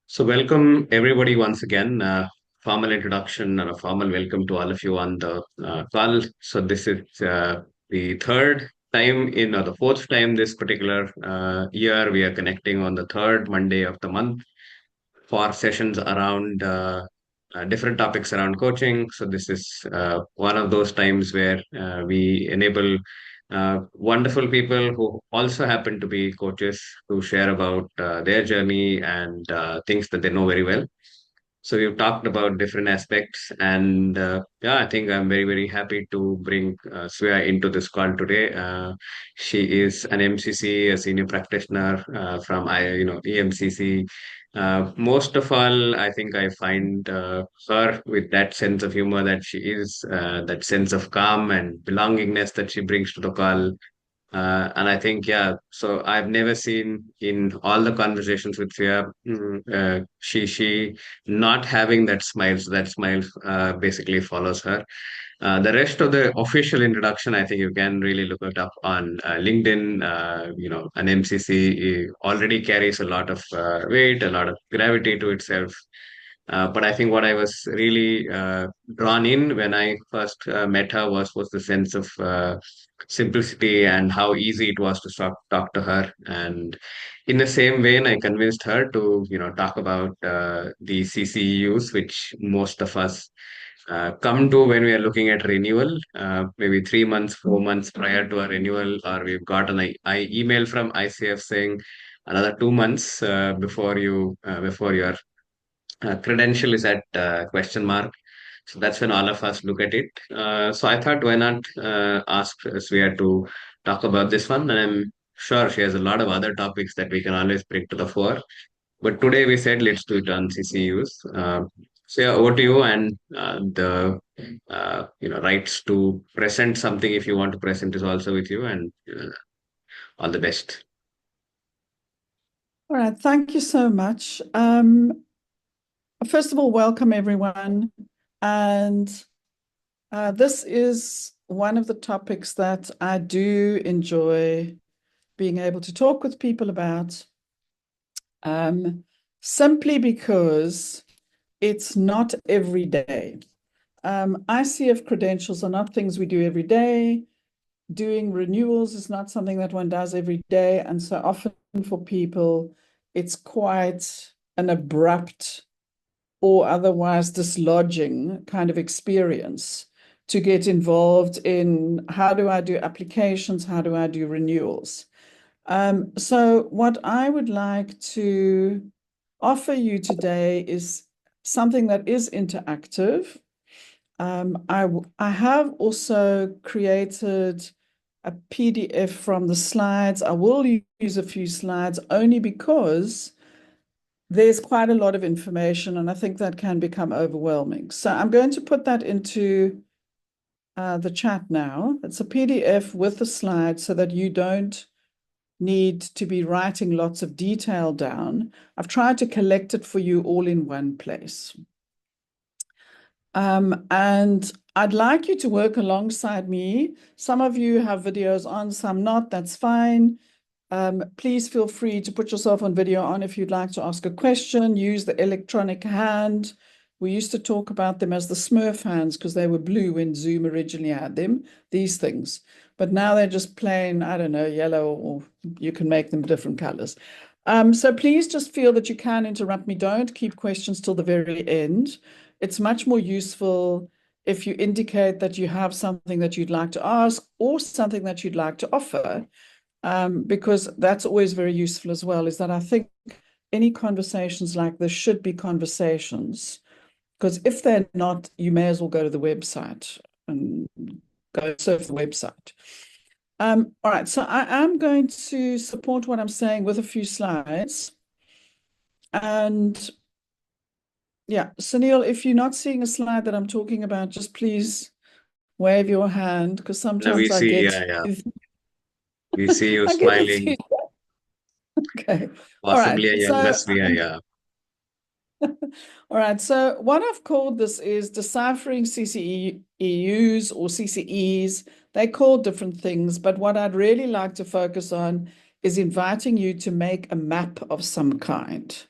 So welcome everybody once again. Formal introduction and a formal welcome to all of you on the call. So this is the third time or the fourth time this particular year we are connecting on the third Monday of the month for sessions around different topics around coaching. So this is one of those times where we enable wonderful people who also happen to be coaches to share about their journey and things that they know very well. So we've talked about different aspects, and yeah, I think I'm very, very happy to bring Svea into this call today. She is an MCC, a senior practitioner from EMCC. Most of all, I think I find her with that sense of humor that she is, that sense of calm and belongingness that she brings to the call. And I think, yeah, so I've never seen in all the conversations with Fia, she not having that smile. So that smile basically follows her. The rest of the official introduction, I think you can really look it up on LinkedIn. An MCC already carries a lot of weight, a lot of gravity to itself. But I think what I was really drawn in when I first met her was the sense of simplicity and how easy it was to talk to her. And in the same vein, I convinced her to talk about the CCEus, which most of us come to when we are looking at renewal, maybe 3 months, 4 months prior to a renewal, or we've got an email from ICF saying another 2 months before your credential is at question mark. So that's when all of us look at it. So I thought, why not ask Svea to talk about this one? And I'm sure she has a lot of other topics that we can always bring to the fore. But today we said let's do it on CCEus. So yeah, over to you and the rights to present something if you want to present is also with you, and all the best. All right, thank you so much. First of all, welcome everyone. And this is one of the topics that I do enjoy being able to talk with people about, simply because it's not every day. ICF credentials are not things we do every day. Doing renewals is not something that one does every day. And so often for people, it's quite an abrupt or otherwise dislodging kind of experience to get involved in how do I do applications, how do I do renewals. So what I would like to offer you today is something that is interactive. I have also created a PDF from the slides. I will use a few slides only because there's quite a lot of information, and I think that can become overwhelming. So I'm going to put that into the chat now. It's a PDF with the slides so that you don't need to be writing lots of detail down. I've tried to collect it for you all in one place. And I'd like you to work alongside me. Some of you have videos on, some not, that's fine. Please feel free to put yourself on video on if you'd like to ask a question. Use the electronic hand. We used to talk about them as the Smurf hands because they were blue when Zoom originally had them, these things. But now they're just plain, I don't know, yellow, or you can make them different colors. So please just feel that you can interrupt me. Don't keep questions till the very end. It's much more useful if you indicate that you have something that you'd like to ask or something that you'd like to offer. Because that's always very useful as well, is that I think any conversations like this should be conversations, because if they're not, you may as well go to the website and go surf the website. All right, so I am going to support what I'm saying with a few slides. And yeah, Sunil, if you're not seeing a slide that I'm talking about, just please wave your hand, because sometimes I get... Yeah. We see you I get smiling, okay. All right. possibly a younger Svea, yeah. All right. So what I've called this is deciphering CCEus or CCEs. They call different things, but what I'd really like to focus on is inviting you to make a map of some kind,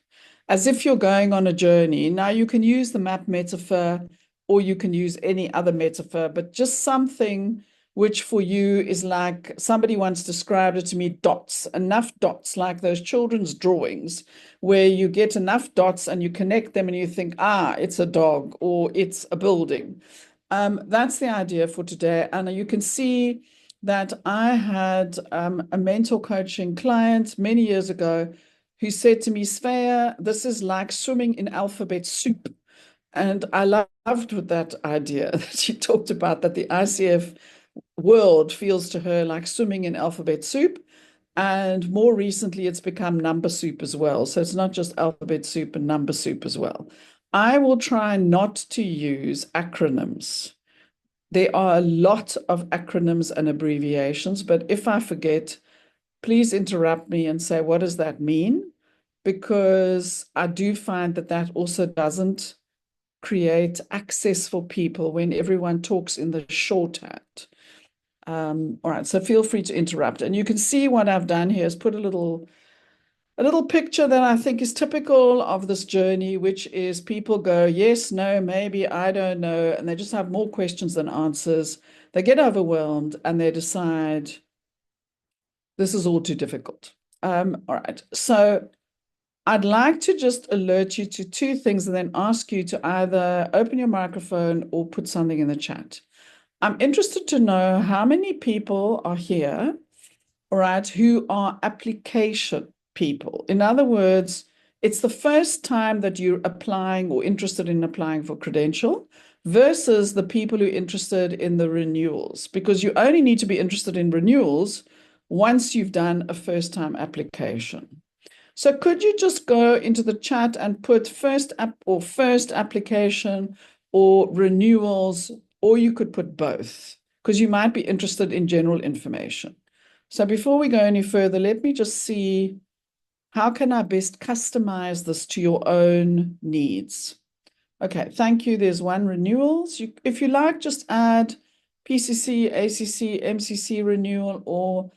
as if you're going on a journey. Now, you can use the map metaphor or you can use any other metaphor, but just something which for you is like, somebody once described it to me, dots, enough dots, like those children's drawings where you get enough dots and you connect them and you think, it's a dog or it's a building. That's the idea for today. And you can see that I had a mentor coaching client many years ago who said to me, Svea, this is like swimming in alphabet soup. And I loved with that idea that she talked about, that the ICF world feels to her like swimming in alphabet soup. And more recently, it's become number soup as well. So it's not just alphabet soup and number soup as well. I will try not to use acronyms. There are a lot of acronyms and abbreviations, but if I forget, please interrupt me and say, what does that mean? Because I do find that that also doesn't create access for people when everyone talks in the shorthand. All right, so feel free to interrupt. And you can see what I've done here is put a little picture that I think is typical of this journey, which is people go, yes, no, maybe, I don't know, and they just have more questions than answers. They get overwhelmed and they decide this is all too difficult. All right, so I'd like to just alert you to two things and then ask you to either open your microphone or put something in the chat. I'm interested to know how many people are here, all right, who are application people. In other words, it's the first time that you're applying or interested in applying for credential versus the people who are interested in the renewals, because you only need to be interested in renewals once you've done a first-time application. So could you just go into the chat and put first application or renewals, or you could put both, because you might be interested in general information. So before we go any further, let me just see, how can I best customize this to your own needs? Okay, thank you. There's one, renewals. If you like, just add PCC, ACC, MCC renewal, or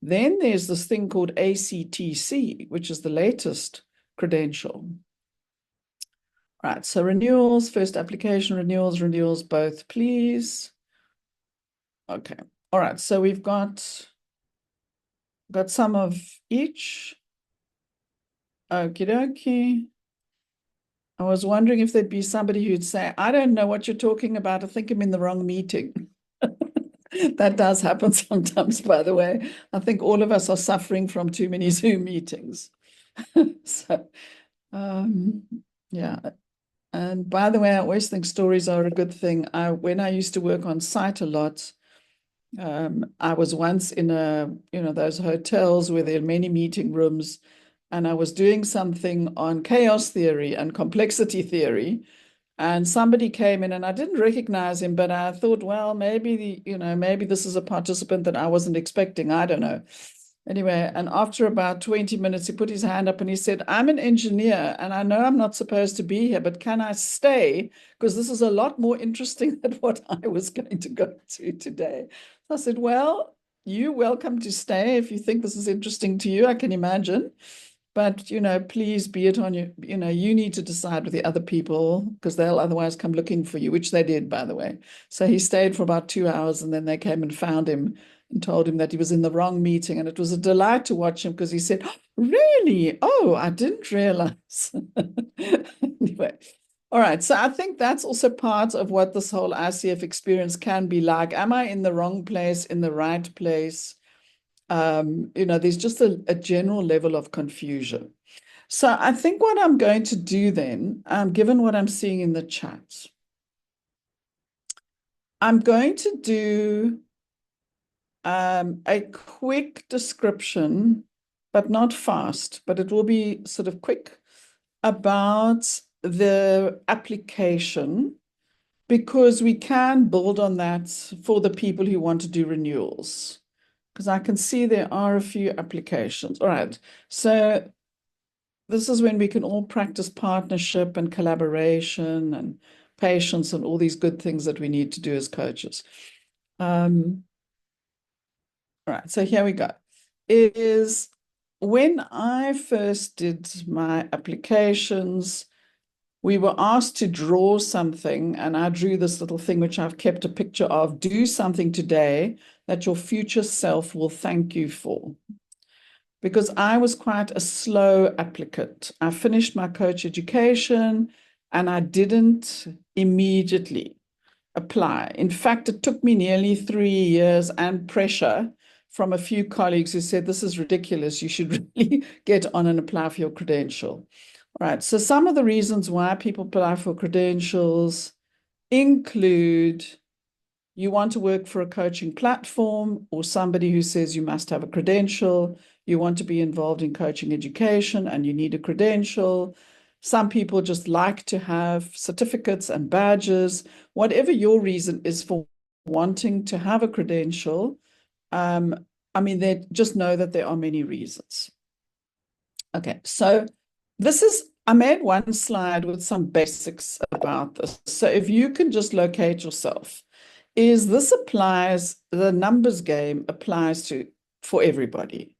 then there's this thing called ACTC, which is the latest credential. All right, so renewals, first application, renewals, both, please. Okay, all right, so we've got some of each. Okie dokie. I was wondering if there'd be somebody who'd say, I don't know what you're talking about. I think I'm in the wrong meeting. That does happen sometimes, by the way. I think all of us are suffering from too many Zoom meetings. So, yeah. And by the way, I always think stories are a good thing. When I used to work on site a lot, I was once in those hotels where there are many meeting rooms, and I was doing something on chaos theory and complexity theory. And somebody came in and I didn't recognize him, but I thought, well, maybe maybe this is a participant that I wasn't expecting. I don't know. Anyway, and after about 20 minutes, he put his hand up and he said, I'm an engineer and I know I'm not supposed to be here, but can I stay? Because this is a lot more interesting than what I was going to go to today. So I said, well, you're welcome to stay if you think this is interesting to you, I can imagine. But, please be it on you. You need to decide with the other people because they'll otherwise come looking for you, which they did, by the way. So he stayed for about 2 hours and then they came and found him and told him that he was in the wrong meeting. And it was a delight to watch him because he said, oh, really? Oh, I didn't realize. Anyway. All right. So I think that's also part of what this whole ICF experience can be like. Am I in the wrong place, in the right place? There's just a general level of confusion. So I think what I'm going to do then, given what I'm seeing in the chat, I'm going to do a quick description, but not fast, but it will be sort of quick about the application, because we can build on that for the people who want to do renewals. Because I can see there are a few applications. All right, so this is when we can all practice partnership and collaboration and patience and all these good things that we need to do as coaches. All right, so here we go. It is when I first did my applications, we were asked to draw something, and I drew this little thing, which I've kept a picture of. Do something today that your future self will thank you for. Because I was quite a slow applicant. I finished my coach education and I didn't immediately apply. In fact, it took me nearly 3 years and pressure from a few colleagues who said, this is ridiculous. You should really get on and apply for your credential. All right. So some of the reasons why people apply for credentials include you want to work for a coaching platform or somebody who says you must have a credential. You want to be involved in coaching education and you need a credential. Some people just like to have certificates and badges. Whatever your reason is for wanting to have a credential, they just know that there are many reasons. Okay, so I made one slide with some basics about this. So if you can just locate yourself, the numbers game applies for everybody.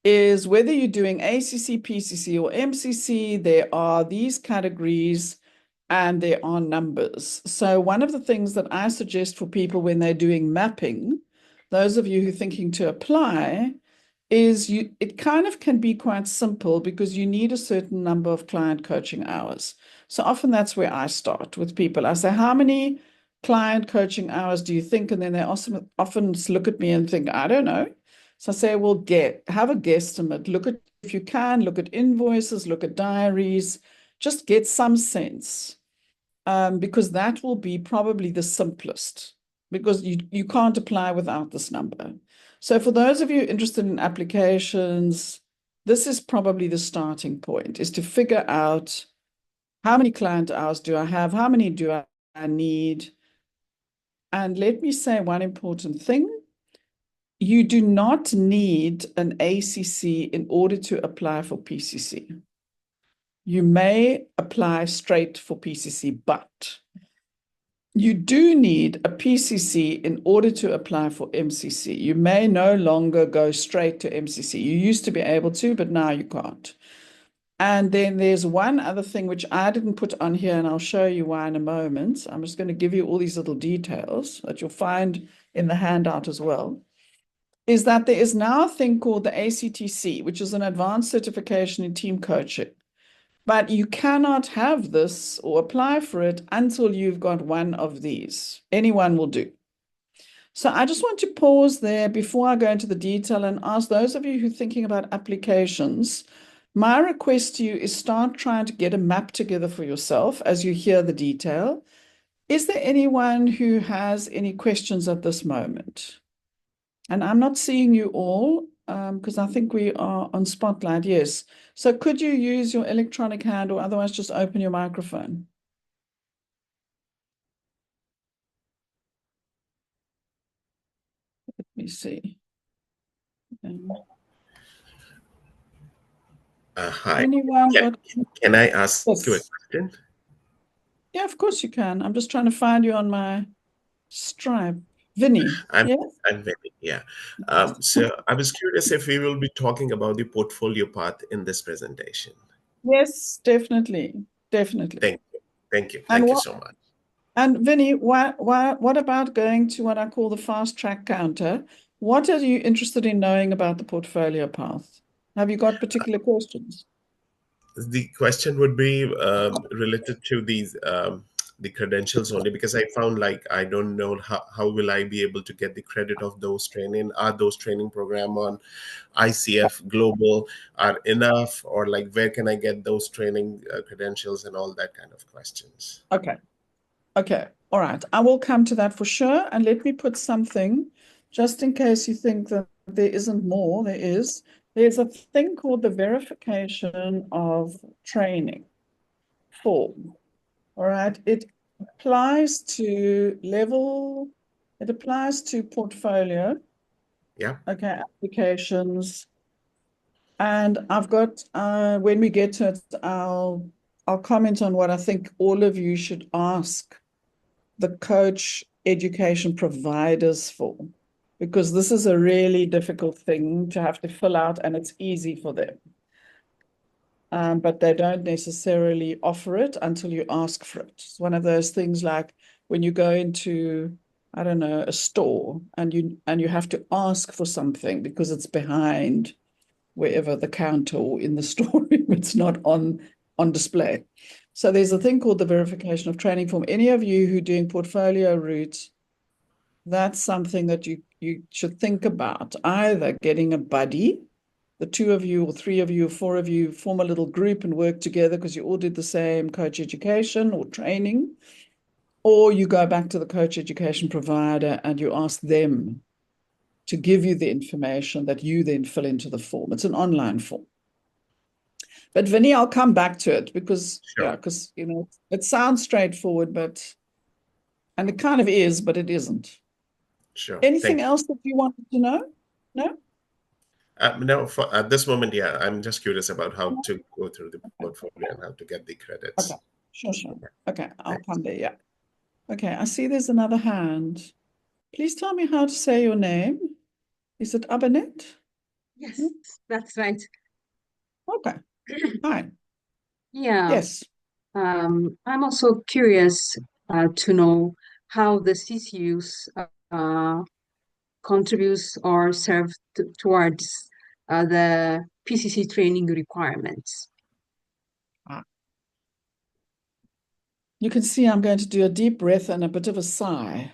Is whether you're doing ACC, PCC, or MCC, there are these categories and there are numbers. So one of the things that I suggest for people when they're doing mapping, those of you who are thinking to apply, it kind of can be quite simple because you need a certain number of client coaching hours. So often that's where I start with people. I say, how many client coaching hours do you think? And then they often look at me and think, I don't know. So I say, well, have a guesstimate. If you can, look at invoices, look at diaries, just get some sense. Because that will be probably the simplest because you can't apply without this number. So for those of you interested in applications, this is probably the starting point, is to figure out how many client hours do I have? How many do I need? And let me say one important thing. You do not need an ACC in order to apply for PCC. You may apply straight for PCC, but you do need a PCC in order to apply for MCC. You may no longer go straight to MCC. You used to be able to, but now you can't. And then there's one other thing which I didn't put on here, and I'll show you why in a moment. I'm just going to give you all these little details that you'll find in the handout as well, is that there is now a thing called the ACTC, which is an advanced certification in team coaching. But you cannot have this or apply for it until you've got one of these. Anyone will do. So I just want to pause there before I go into the detail and ask those of you who are thinking about applications, my request to you is start trying to get a map together for yourself as you hear the detail. Is there anyone who has any questions at this moment? And I'm not seeing you all because I think we are on Spotlight, yes. So could you use your electronic hand or otherwise just open your microphone? Let me see. Hi. Anyone? Can I ask you a Yes. question? Yeah, of course you can. I'm just trying to find you on my Stripe. Vinny, I'm yeah? I'm very, yeah. So I was curious if we will be talking about the portfolio part in this presentation. Yes, definitely. Definitely. Thank you. Thank you. And Thank you what so much. and Vinny, what about going to what I call the fast track counter? What are you interested in knowing about the portfolio path? Have you got particular questions? The question would be related to the credentials only because I found like I don't know how will I be able to get the credit of those training. Are those training program on ICF Global are enough, or like where can I get those training credentials and all that kind of questions? Okay. Okay. All right. I will come to that for sure. And let me put something, just in case you think that there isn't more, there is. There's a thing called the verification of training form. All right. It applies to portfolio, Yeah. okay, applications. And I've got, when we get to it, I'll comment on what I think all of you should ask the coach education providers for. because this is a really difficult thing to have to fill out, and it's easy for them. But they don't necessarily offer it until you ask for it. It's one of those things like when you go into, I don't know, a store and you have to ask for something because it's behind wherever the counter or in the storeroom, it's not on display. So there's a thing called the verification of training form. Any of you who are doing portfolio route, that's something that you should think about, either getting a buddy, the two of you or three of you or four of you form a little group and work together because you all did the same coach education or training, or you go back to the coach education provider and you ask them to give you the information that you then fill into the form. It's an online form. But Vinny, I'll come back to it because, Sure. yeah, because, you know, it sounds straightforward, and it kind of is, but it isn't. Sure. Anything else that you wanted to know? No? No, at this moment, yeah, I'm just curious about how to go through the portfolio and how to get the credits. Okay, sure. Okay, I'll come there, yeah. Okay, I see there's another hand. Please tell me how to say your name. Is it Abanet? Yes, that's right. Okay, fine. Yeah. Yes. I'm also curious to know how the CCEus contributes or serves towards the PCC training requirements. You can see I'm going to do a deep breath and a bit of a sigh.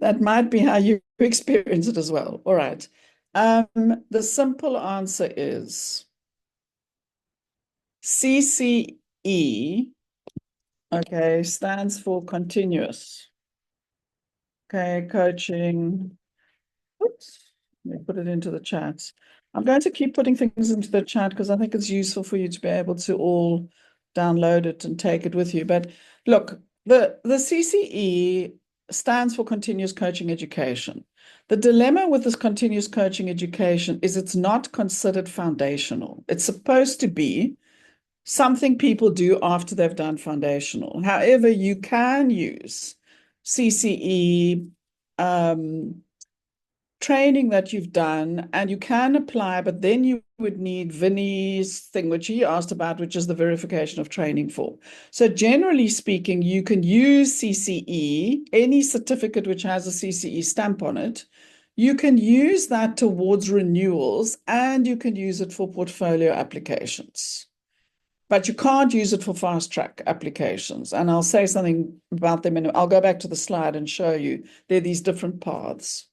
That might be how you experience it as well. All right. The simple answer is CCE, okay, stands for continuous. Okay, coaching. Oops, let me put it into the chat. I'm going to keep putting things into the chat because I think it's useful for you to be able to all download it and take it with you. But look, the CCE stands for continuous coaching education. The dilemma with this continuous coaching education is it's not considered foundational. It's supposed to be something people do after they've done foundational. However, you can use CCE training that you've done and you can apply, but then you would need Vinny's thing, which he asked about, which is the verification of training form. So generally speaking, you can use CCE, any certificate which has a CCE stamp on it. You can use that towards renewals and you can use it for portfolio applications. But you can't use it for fast track applications. And I'll say something about them. I'll go back to the slide and show you. There are these different paths.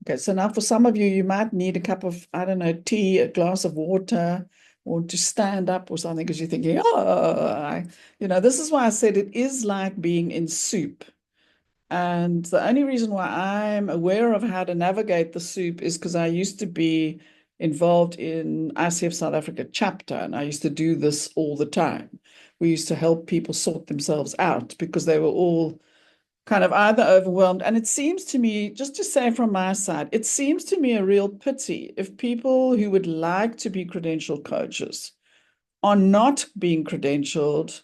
Okay, so now for some of you, you might need a cup of, I don't know, tea, a glass of water, or to stand up or something because you're thinking, this is why I said it is like being in soup. And the only reason why I'm aware of how to navigate the soup is because I used to be involved in ICF South Africa chapter, and I used to do this all the time. We used to help people sort themselves out because they were all kind of either overwhelmed. And it seems to me, just to say from my side, it seems to me a real pity if people who would like to be credentialed coaches are not being credentialed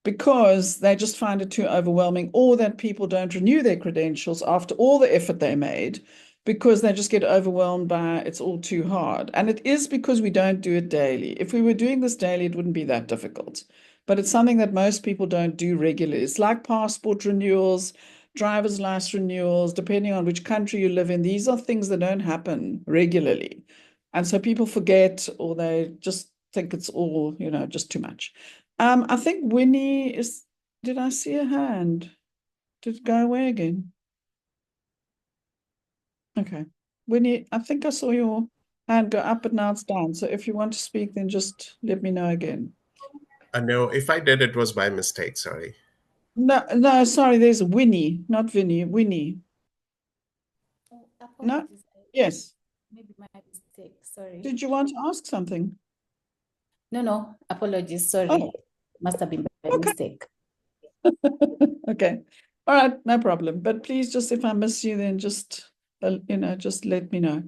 because they just find it too overwhelming, or that people don't renew their credentials after all the effort they made because they just get overwhelmed by it's all too hard. And it is because we don't do it daily. If we were doing this daily, it wouldn't be that difficult. But it's something that most people don't do regularly. It's like passport renewals, driver's license renewals, depending on which country you live in. These are things that don't happen regularly. And so people forget, or they just think it's all, just too much. I think Winnie did I see a hand? Did it go away again? Okay. Winnie, I think I saw your hand go up, but now it's down. So if you want to speak, then just let me know again. No, if I did, it was by mistake. Sorry. No, sorry. There's Winnie, not Vinny. Winnie. No? Yes. Maybe my mistake. Sorry. Did you want to ask something? No. Apologies. Sorry. Oh. Must have been by mistake. Okay. All right. No problem. But please, just if I miss you, then just let me know.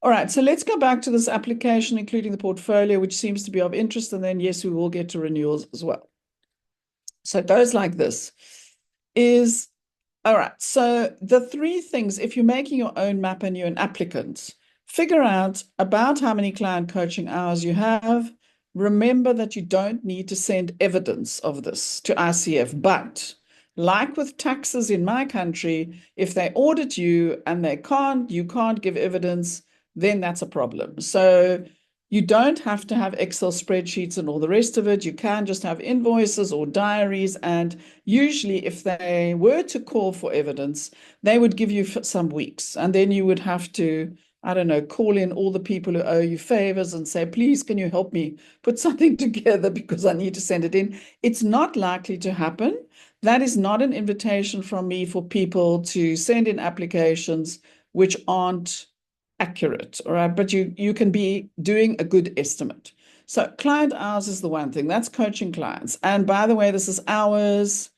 All right. So let's go back to this application, including the portfolio, which seems to be of interest. And then, yes, we will get to renewals as well. So it goes like this. Is All right. So the three things, if you're making your own map and you're an applicant, figure out about how many client coaching hours you have. Remember that you don't need to send evidence of this to ICF, but like with taxes in my country, if they audit you and you can't give evidence, then that's a problem. So you don't have to have Excel spreadsheets and all the rest of it. You can just have invoices or diaries. And usually if they were to call for evidence, they would give you some weeks. And then you would have to, I don't know, call in all the people who owe you favors and say, please, can you help me put something together because I need to send it in. It's not likely to happen. That is not an invitation from me for people to send in applications which aren't accurate, all right? But you can be doing a good estimate. So client hours is the one thing. That's coaching clients. And by the way, this is hours.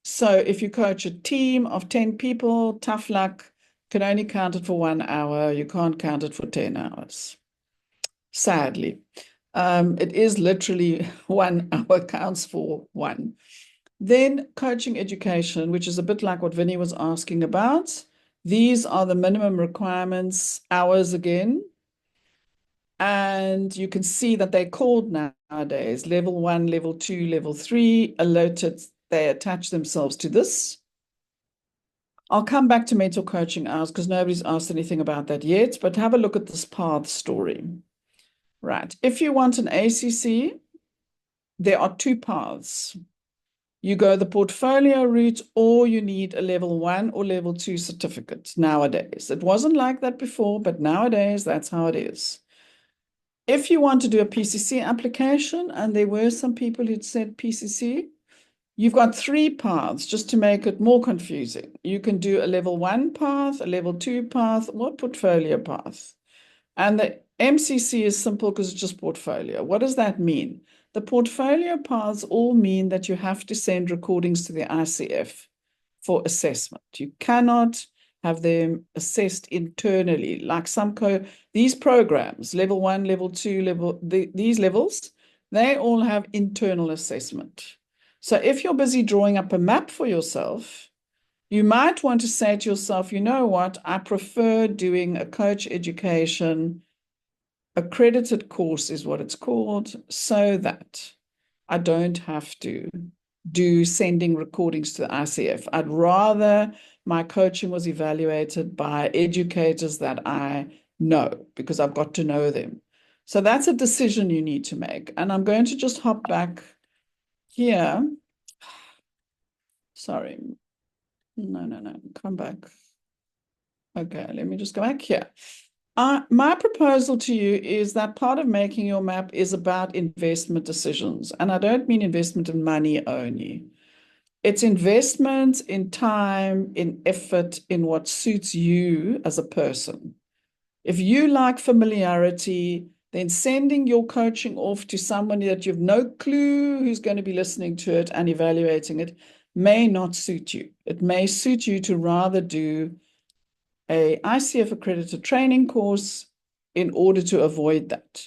So if you coach a team of 10 people, tough luck, can only count it for 1 hour. You can't count it for 10 hours. Sadly. It is literally 1 hour counts for one. Then coaching education, which is a bit like what Vinny was asking about. These are the minimum requirements, hours again. And you can see that they're called nowadays, level 1, level 2, level 3, alerted. They attach themselves to this. I'll come back to mental coaching hours because nobody's asked anything about that yet, but have a look at this path story. Right. If you want an ACC, there are 2 paths. You go the portfolio route, or you need a level 1 or level 2 certificate nowadays. It wasn't like that before, but nowadays that's how it is. If you want to do a PCC application, and there were some people who'd said PCC, you've got 3 paths just to make it more confusing. You can do a level 1 path, a level 2 path, or a portfolio path. And the MCC is simple because it's just portfolio. What does that mean? The portfolio paths all mean that you have to send recordings to the ICF for assessment. You cannot have them assessed internally, like these programs, level 1, level 2, these levels, they all have internal assessment. So if you're busy drawing up a map for yourself, you might want to say to yourself, you know what, I prefer doing a coach education. Accredited course is what it's called, so that I don't have to do sending recordings to the ICF. I'd rather my coaching was evaluated by educators that I know because I've got to know them. So that's a decision you need to make. And I'm going to just hop back here. Sorry. No. Come back. Okay, let me just go back here. My proposal to you is that part of making your map is about investment decisions. And I don't mean investment in money only. It's investment in time, in effort, in what suits you as a person. If you like familiarity, then sending your coaching off to somebody that you've no clue who's going to be listening to it and evaluating it may not suit you. It may suit you to rather do a ICF accredited training course in order to avoid that.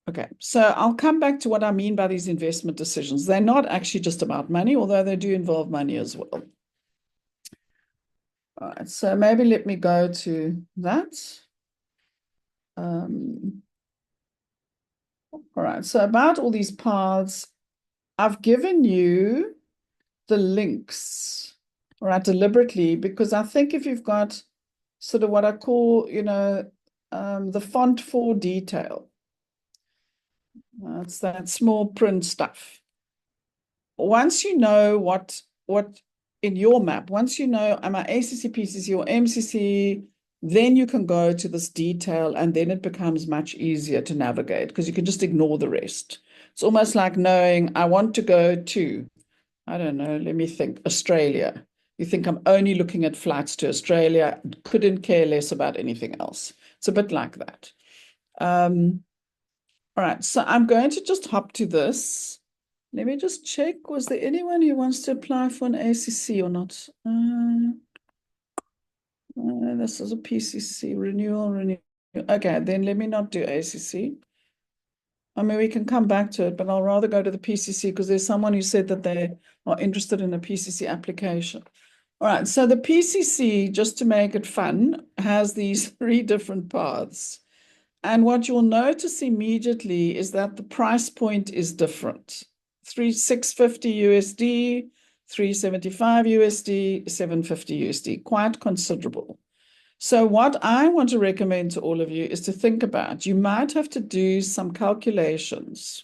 Okay, so I'll come back to what I mean by these investment decisions. They're not actually just about money, although they do involve money as well. All right, so maybe let me go to that. All right, so about all these paths, I've given you the links, all right, deliberately, because I think if you've got sort of what I call, the font for detail, it's that small print stuff. Once you know what in your map, once you know, am I ACC, PCC, or MCC, then you can go to this detail, and then it becomes much easier to navigate because you can just ignore the rest. It's almost like knowing I want to go to, I don't know, let me think, Australia. You think I'm only looking at flights to Australia, couldn't care less about anything else. It's a bit like that. All right, so I'm going to just hop to this. Let me just check. Was there anyone who wants to apply for an ACC or not? This is a PCC, renewal. Okay, then let me not do ACC. I mean, we can come back to it, but I'll rather go to the PCC because there's someone who said that they are interested in a PCC application. All right, so the PCC, just to make it fun, has these 3 different paths. And what you'll notice immediately is that the price point is different. 650 USD, 375 USD, 750 USD, quite considerable. So what I want to recommend to all of you is to think about, you might have to do some calculations.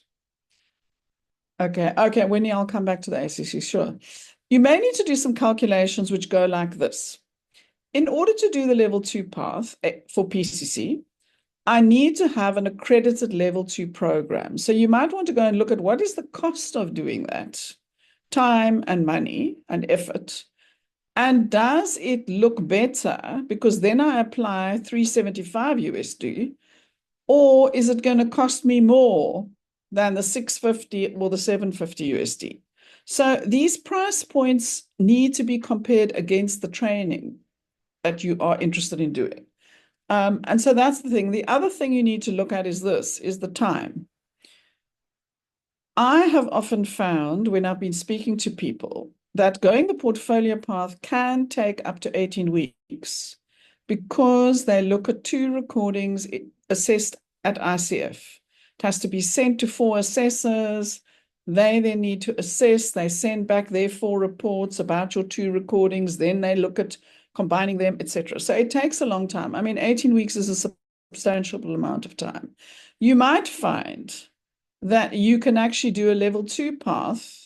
Okay, Winnie, I'll come back to the ACC, sure. You may need to do some calculations which go like this. In order to do the level 2 path for PCC, I need to have an accredited level 2 program. So you might want to go and look at what is the cost of doing that, time and money and effort. And does it look better because then I apply 375 USD, or is it going to cost me more than the 650 or the 750 USD? So these price points need to be compared against the training that you are interested in doing. And so that's the thing. The other thing you need to look at is the time. I have often found when I've been speaking to people that going the portfolio path can take up to 18 weeks because they look at 2 recordings assessed at ICF. It has to be sent to 4 assessors. They then need to assess. They send back their 4 reports about your 2 recordings. Then they look at combining them, etc. So it takes a long time. I mean, 18 weeks is a substantial amount of time. You might find that you can actually do a level 2 path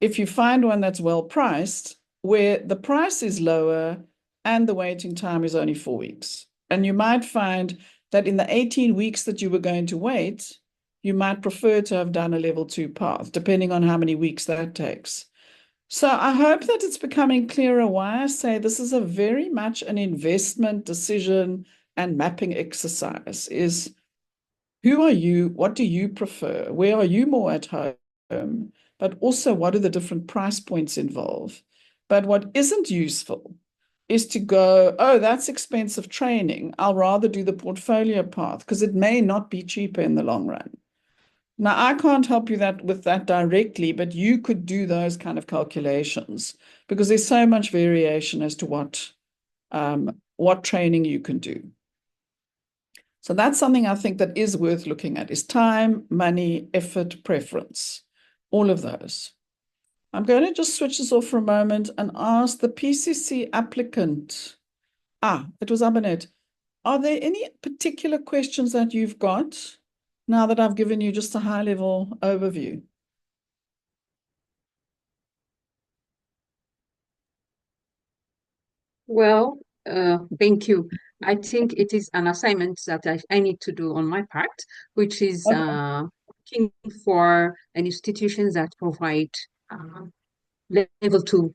if you find one that's well priced, where the price is lower and the waiting time is only 4 weeks. And you might find that in the 18 weeks that you were going to wait, you might prefer to have done a level 2 path, depending on how many weeks that takes. So I hope that it's becoming clearer why I say this is a very much an investment decision and mapping exercise. Is who are you? What do you prefer? Where are you more at home? But also, what are the different price points involved? But what isn't useful is to go, oh, that's expensive training. I'll rather do the portfolio path because it may not be cheaper in the long run. Now, I can't help you with that directly, but you could do those kind of calculations because there's so much variation as to what training you can do. So that's something I think that is worth looking at, is time, money, effort, preference, all of those. I'm going to just switch this off for a moment and ask the PCC applicant. It was Abanet. Are there any particular questions that you've got now that I've given you just a high-level overview? Well, thank you. I think it is an assignment that I need to do on my part, which is looking for an institutions that provide level 2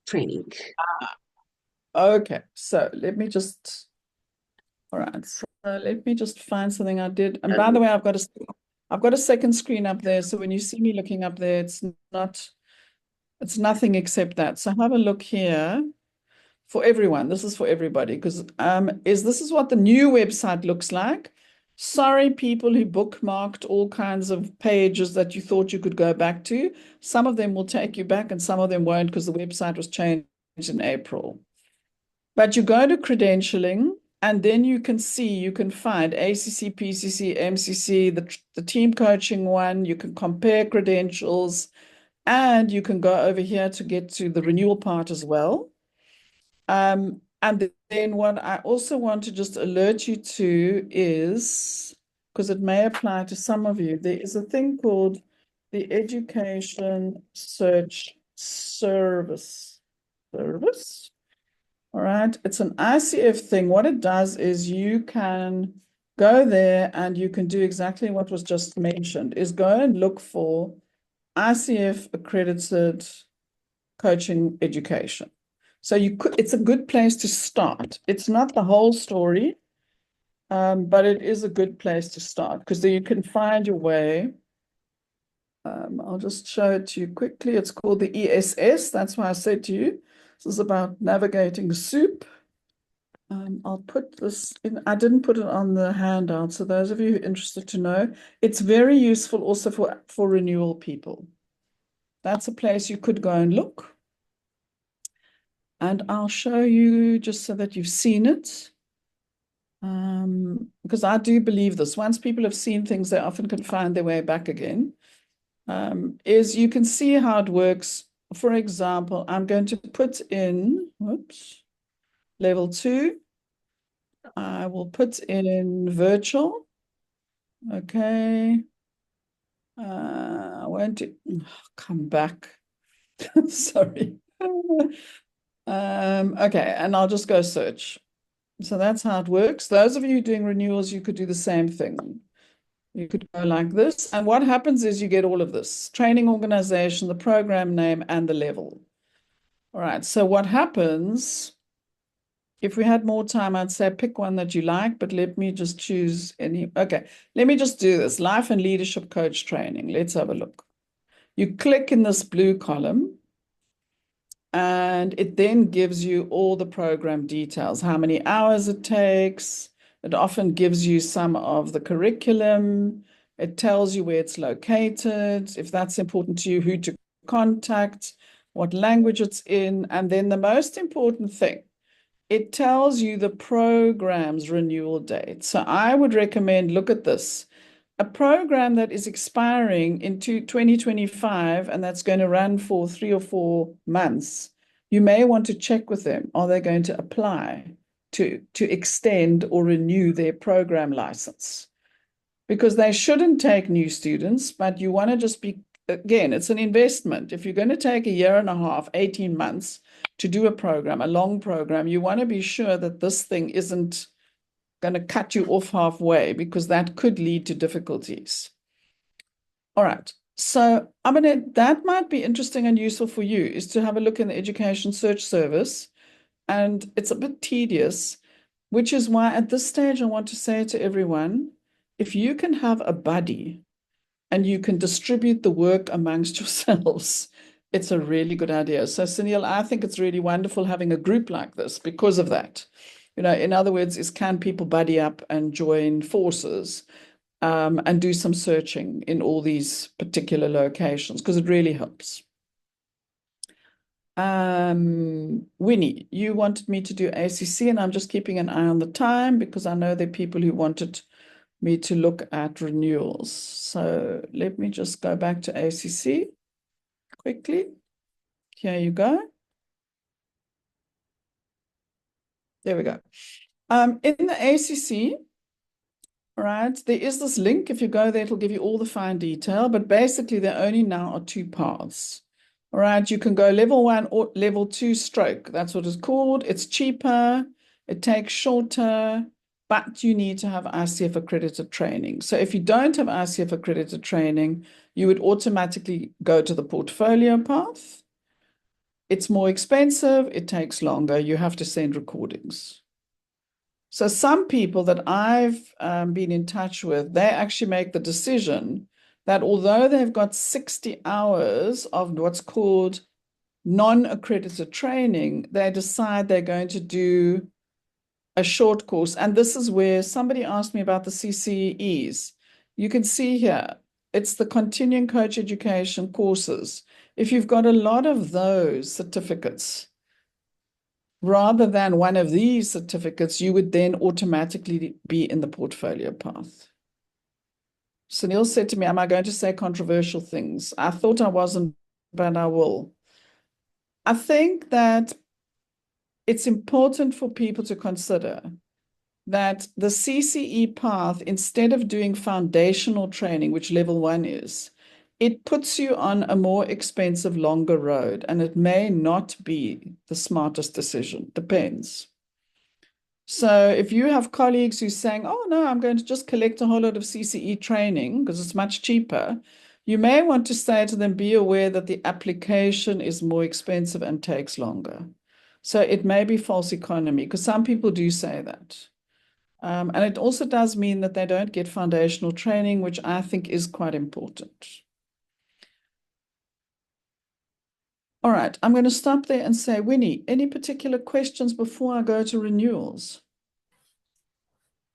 training. Okay, so let me just, all right, so let me just find something I did. And by the way, I've got a second screen up there. So when you see me looking up there, it's nothing except that. So have a look here. For everyone, this is for everybody, because this is what the new website looks like. Sorry, people who bookmarked all kinds of pages that you thought you could go back to. Some of them will take you back and some of them won't because the website was changed in April. But you go to credentialing and then you can find ACC, PCC, MCC, the team coaching one. You can compare credentials and you can go over here to get to the renewal part as well. And then what I also want to just alert you to is, because it may apply to some of you, there is a thing called the Education Search Service. All right, it's an ICF thing. What it does is you can go there and you can do exactly what was just mentioned, is go and look for ICF accredited coaching education. So it's a good place to start. It's not the whole story, but it is a good place to start because then you can find your way. I'll just show it to you quickly. It's called the ESS. That's why I said to you, this is about navigating soup. I'll put this in. I didn't put it on the handout. So those of you who are interested to know, it's very useful also for renewal people. That's a place you could go and look. And I'll show you just so that you've seen it. Because I do believe this. Once people have seen things, they often can find their way back again. Is you can see how it works. For example, I'm going to put in, level 2. I will put in virtual. Okay. I won't come back. Sorry. Okay, and I'll just go search. So that's how it works. Those of you doing renewals, you could do the same thing. You could go like this. And what happens is you get all of this: training organization, the program name, and the level. All right. So what happens, if we had more time, I'd say pick one that you like, but let me just choose any. Okay. Let me just do this. Life and leadership coach training. Let's have a look. You click in this blue column, and it then gives you all the program details, how many hours it takes. It often gives you some of the curriculum. It tells you where it's located, if that's important to you, who to contact, what language it's in. And then the most important thing, it tells you the program's renewal date. So I would recommend, look at this. A program that is expiring into 2025 and that's going to run for 3 or 4 months, you may want to check with them. Are they going to apply to extend or renew their program license? Because they shouldn't take new students, but you want to just be, again, it's an investment. If you're going to take a year and a half, 18 months to do a program, a long program, you want to be sure that this thing isn't going to cut you off halfway, because that could lead to difficulties. All right. So that might be interesting and useful for you, is to have a look in the Education Search Service. And it's a bit tedious, which is why at this stage I want to say to everyone, if you can have a buddy and you can distribute the work amongst yourselves, it's a really good idea. So Sunil, I think it's really wonderful having a group like this because of that. In other words, can people buddy up and join forces and do some searching in all these particular locations, because it really helps. Winnie, you wanted me to do ACC, and I'm just keeping an eye on the time because I know there are people who wanted me to look at renewals. So let me just go back to ACC quickly. Here you go. There we go. In the ACC, right, there is this link. If you go there, it'll give you all the fine detail, but basically there only now are 2 paths. All right, you can go level 1 or level 2 stroke. That's what it's called. It's cheaper, it takes shorter, but you need to have ICF accredited training. So if you don't have ICF accredited training, you would automatically go to the portfolio path. It's more expensive, it takes longer, you have to send recordings. So some people that I've been in touch with, they actually make the decision that although they've got 60 hours of what's called non-accredited training, they decide they're going to do a short course. And this is where somebody asked me about the CCEus. You can see here, it's the continuing coach education courses. If you've got a lot of those certificates, rather than one of these certificates, you would then automatically be in the portfolio path. Sunil said to me, am I going to say controversial things? I thought I wasn't, but I will. I think that it's important for people to consider that the CCE path, instead of doing foundational training, which level 1 is, it puts you on a more expensive, longer road, and it may not be the smartest decision. Depends. So if you have colleagues who're saying, oh, no, I'm going to just collect a whole lot of CCE training because it's much cheaper, you may want to say to them, be aware that the application is more expensive and takes longer. So it may be false economy, because some people do say that. And it also does mean that they don't get foundational training, which I think is quite important. All right, I'm going to stop there and say, Winnie, any particular questions before I go to renewals?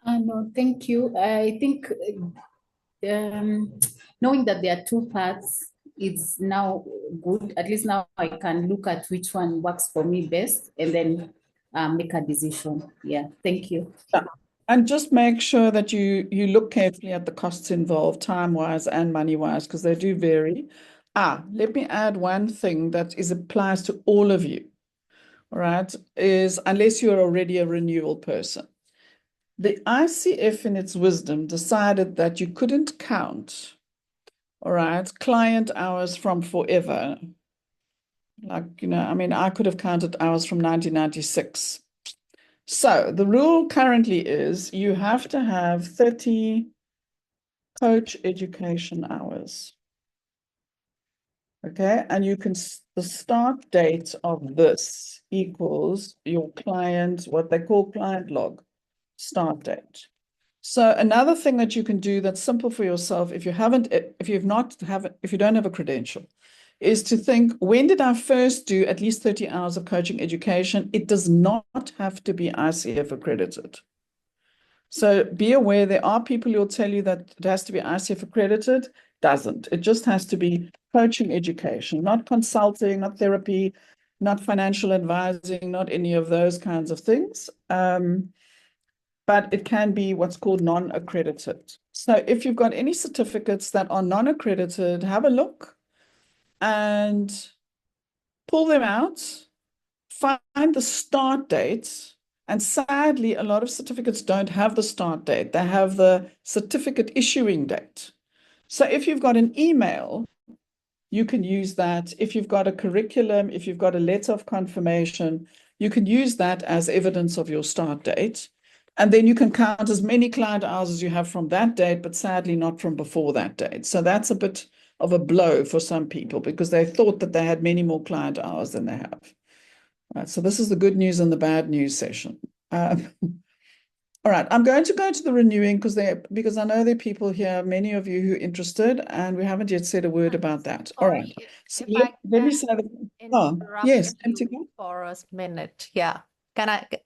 No, thank you. I think knowing that there are 2 parts, it's now good. At least now I can look at which one works for me best and then make a decision. Yeah, thank you. Yeah. And just make sure that you look carefully at the costs involved, time-wise and money-wise, because they do vary. Let me add one thing that applies to all of you. All right, is unless you're already a renewal person. The ICF in its wisdom decided that you couldn't count, all right, client hours from forever. Like, I mean, I could have counted hours from 1996. So the rule currently is you have to have 30 coach education hours. Okay, and the start date of this equals your client, what they call client log start date. So another thing that you can do that's simple for yourself, if you don't have a credential, is to think, when did I first do at least 30 hours of coaching education? It does not have to be ICF accredited. So be aware, there are people who will tell you that it has to be ICF accredited. Doesn't. It just has to be coaching education, not consulting, not therapy, not financial advising, not any of those kinds of things. But it can be what's called non-accredited. So if you've got any certificates that are non-accredited, have a look and pull them out, find the start date. And sadly, a lot of certificates don't have the start date. They have the certificate issuing date. So if you've got an email, you can use that. If you've got a curriculum, if you've got a letter of confirmation, you can use that as evidence of your start date. And then you can count as many client hours as you have from that date, but sadly not from before that date. So that's a bit of a blow for some people because they thought that they had many more client hours than they have. Right, so this is the good news and the bad news session. All right, I'm going to go to the renewing because I know there are people here, many of you who are interested, and we haven't yet said a word about that. All right. So let me say that. Yes, MCC. For a minute. Yeah.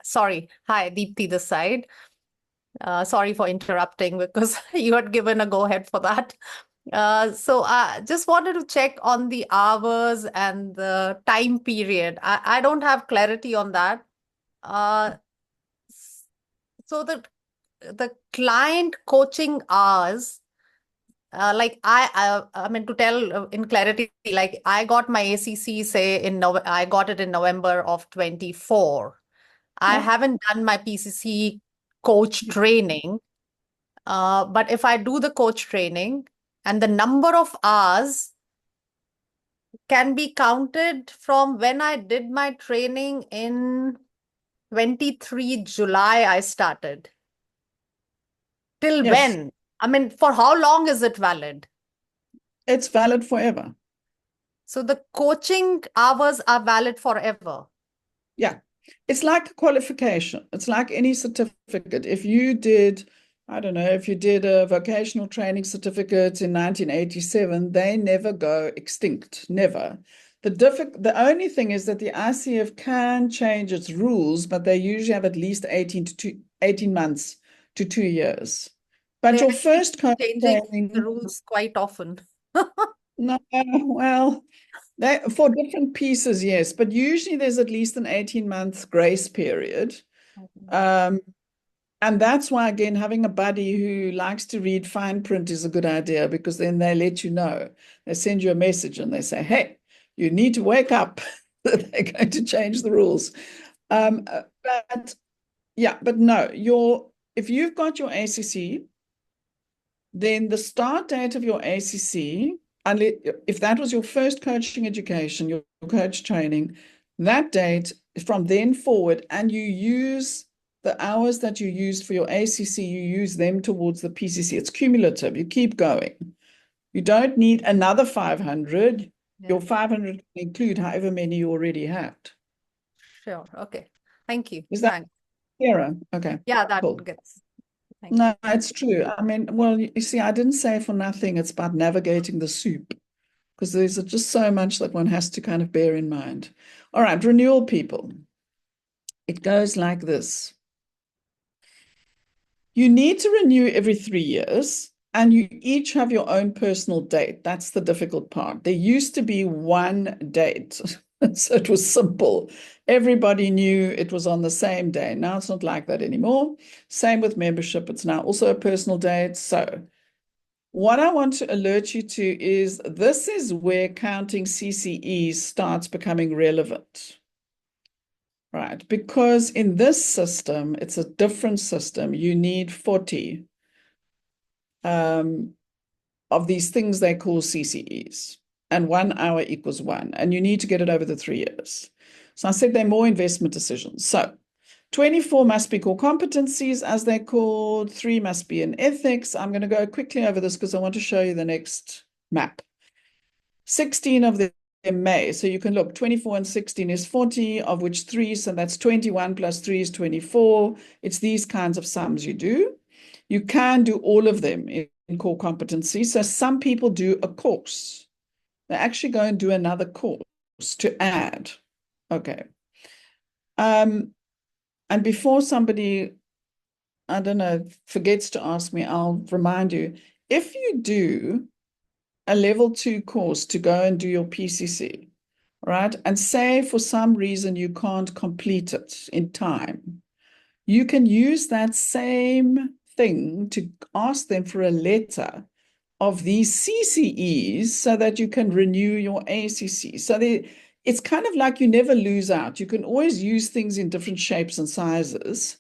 Sorry. Hi, Deepthi this side. Sorry for interrupting because you had given a go ahead for that. So I just wanted to check on the hours and the time period. I don't have clarity on that. So the client coaching hours, like I mean to tell in clarity, like I got my ACC say I got it in November of 24. I haven't done my PCC coach training, but if I do the coach training and the number of hours can be counted from when I did my training in 23 July I started. Till when? I mean, for how long is it valid? It's valid forever. So the coaching hours are valid forever. Yeah. It's like a qualification. It's like any certificate. If you did, I don't know, if you did a vocational training certificate in 1987, they never go extinct, never. The only thing is that the ICF can change its rules, but they usually have at least 18 months to 2 years. But your first changing the rules quite often. No, well, for different pieces, yes, but usually there's at least an 18-month grace period. And that's why, again, having a buddy who likes to read fine print is a good idea, because then they let you know. They send you a message and they say, hey, you need to wake up. They're going to change the rules. But no, if you've got your ACC, then the start date of your ACC, if that was your first coaching education, your coach training, that date from then forward, and you use the hours that you used for your ACC, you use them towards the PCC. It's cumulative. You keep going. You don't need another 500. Yeah. Your 500 include however many you already had. Sure. Okay. Thank you. Is that clearer? Okay. Yeah, that cool. gets. No, it's true. I mean, well, you see, I didn't say for nothing, it's about navigating the soup, because there's just so much that one has to kind of bear in mind. All right, renewal people. It goes like this. You need to renew every 3 years. And you each have your own personal date. That's the difficult part. There used to be one date. So it was simple. Everybody knew it was on the same day. Now it's not like that anymore. Same with membership. It's now also a personal date. So what I want to alert you to is this is where counting CCEs starts becoming relevant. Right? Because in this system, it's a different system. You need 40 of these things they call CCEs, and 1 hour equals 1, and you need to get it over the 3 years. So I said they're more investment decisions. So 24 must be core competencies, as they're called. 3 must be in ethics. I'm going to go quickly over this because I want to show you the next map. 16 of them may. So you can look, 24 and 16 is 40, of which 3, so that's 21 plus 3 is 24. It's these kinds of sums you do. You can do all of them in core competency. So some people do a course. They actually go and do another course to add. Okay. And before somebody, I don't know, forgets to ask me, I'll remind you, if you do a level 2 course to go and do your PCC, right? And say for some reason you can't complete it in time, you can use that same thing to ask them for a letter of these CCEs so that you can renew your ACC. So it's kind of like you never lose out. You can always use things in different shapes and sizes.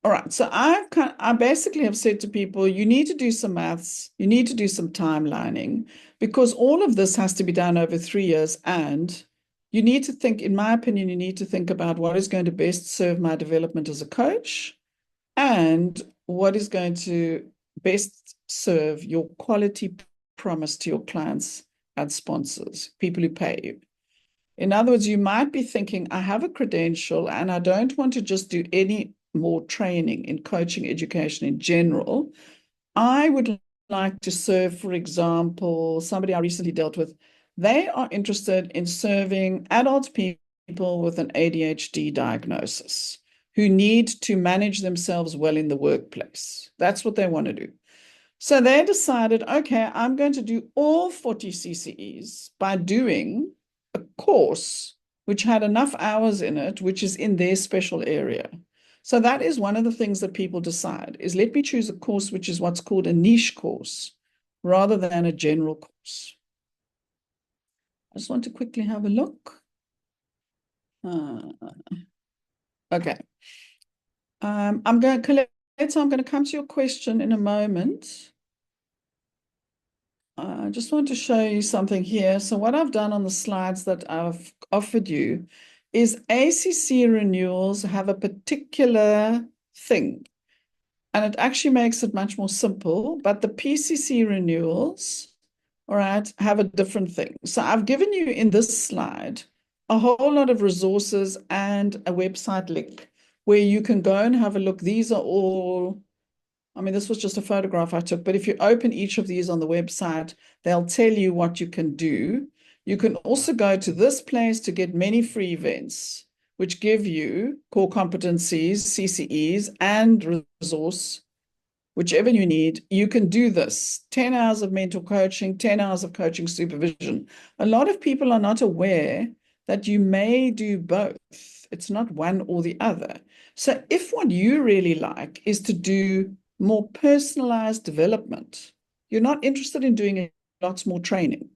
All right, so I basically have said to people, you need to do some maths, you need to do some timelining, because all of this has to be done over 3 years, and you need to think, in my opinion, you need to think about what is going to best serve my development as a coach and what is going to best serve your quality promise to your clients and sponsors, people who pay you. In other words, you might be thinking, I have a credential and I don't want to just do any more training in coaching education in general. I would like to serve, for example, somebody I recently dealt with. They are interested in serving adult people with an ADHD diagnosis who need to manage themselves well in the workplace. That's what they want to do. So they decided, okay, I'm going to do all 40 CCEs by doing a course which had enough hours in it, which is in their special area. So that is one of the things that people decide is, let me choose a course which is what's called a niche course rather than a general course. I just want to quickly have a look. Okay. I'm going to come to your question in a moment. I just want to show you something here. So what I've done on the slides that I've offered you is ACC renewals have a particular thing, and it actually makes it much more simple, but the PCC renewals, all right, have a different thing. So I've given you in this slide a whole lot of resources and a website link where you can go and have a look. These are all, I mean, this was just a photograph I took, but if you open each of these on the website, they'll tell you what you can do. You can also go to this place to get many free events, which give you core competencies, CCEs, and resource, whichever you need. You can do this. 10 hours of mental coaching, 10 hours of coaching supervision. A lot of people are not aware that you may do both. It's not one or the other. So if what you really like is to do more personalized development, you're not interested in doing lots more training.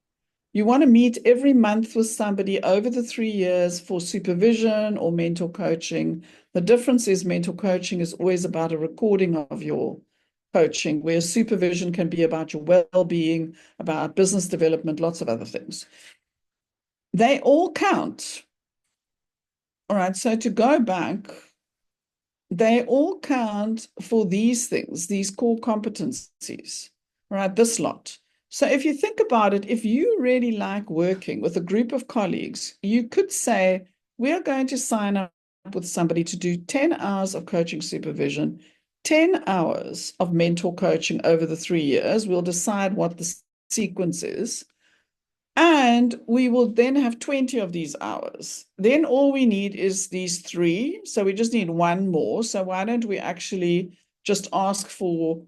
You want to meet every month with somebody over the 3 years for supervision or mental coaching. The difference is mental coaching is always about a recording of your coaching, where supervision can be about your well-being, about business development, lots of other things. They all count. All right, so to go back, they all count for these things, these core competencies, right? This lot. So if you think about it, if you really like working with a group of colleagues, you could say, we're going to sign up with somebody to do 10 hours of coaching supervision, 10 hours of mentor coaching over the 3 years. We'll decide what the sequence is. And we will then have 20 of these hours. Then all we need is these 3. So we just need 1 more. So why don't we actually just ask for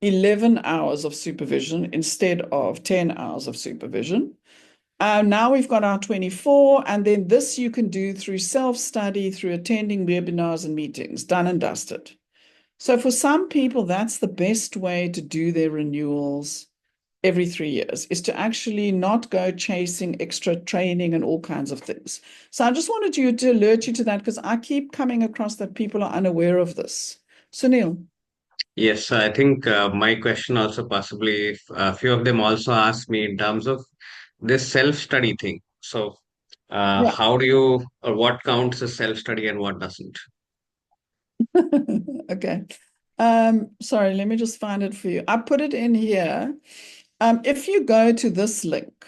11 hours of supervision instead of 10 hours of supervision. Now we've got our 24, and then this you can do through self-study, through attending webinars and meetings, done and dusted. So for some people, that's the best way to do their renewals every 3 years, is to actually not go chasing extra training and all kinds of things. So I just wanted you to alert you to that, because I keep coming across that people are unaware of this. Sunil. Yes, I think my question also possibly, a few of them also asked me in terms of this self-study thing. So, Yeah. how do you, or what counts as self-study and what doesn't? Okay. Sorry, let me just find it for you. I put it in here. If you go to this link,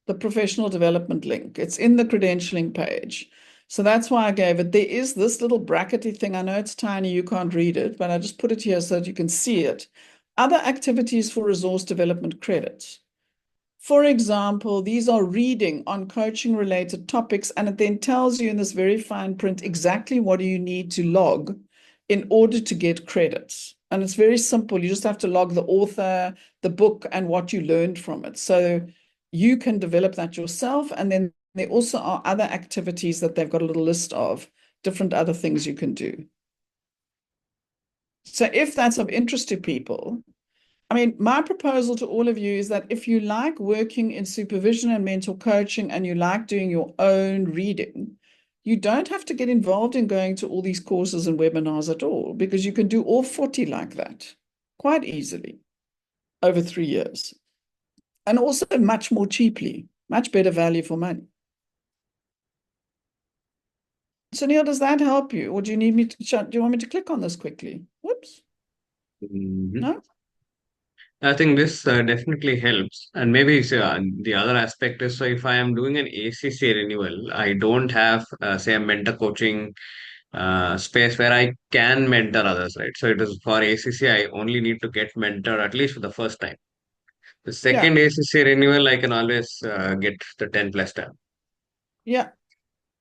the professional development link, it's in the credentialing page. So that's why I gave it. There is this little brackety thing. I know it's tiny, you can't read it, but I just put it here so that you can see it. Other activities for resource development credits. For example, these are reading on coaching related topics, and it then tells you in this very fine print exactly what do you need to log in order to get credits. And it's very simple. You just have to log the author, the book, and what you learned from it. So you can develop that yourself. And then there also are other activities that they've got a little list of, different other things you can do. So if that's of interest to people, I mean, my proposal to all of you is that if you like working in supervision and mental coaching and you like doing your own reading, you don't have to get involved in going to all these courses and webinars at all, because you can do all 40 like that quite easily over 3 years. And also much more cheaply, much better value for money. So Neil, does that help you? Or do you need me to, do you want me to click on this quickly? Whoops. Mhm. No? I think this definitely helps. And maybe the other aspect is, so if I am doing an ACC renewal, I don't have, say, a mentor coaching space where I can mentor others, right? So it is for ACC, I only need to get mentored at least for the first time. The second ACC renewal, I can always get the 10 plus time. Yeah.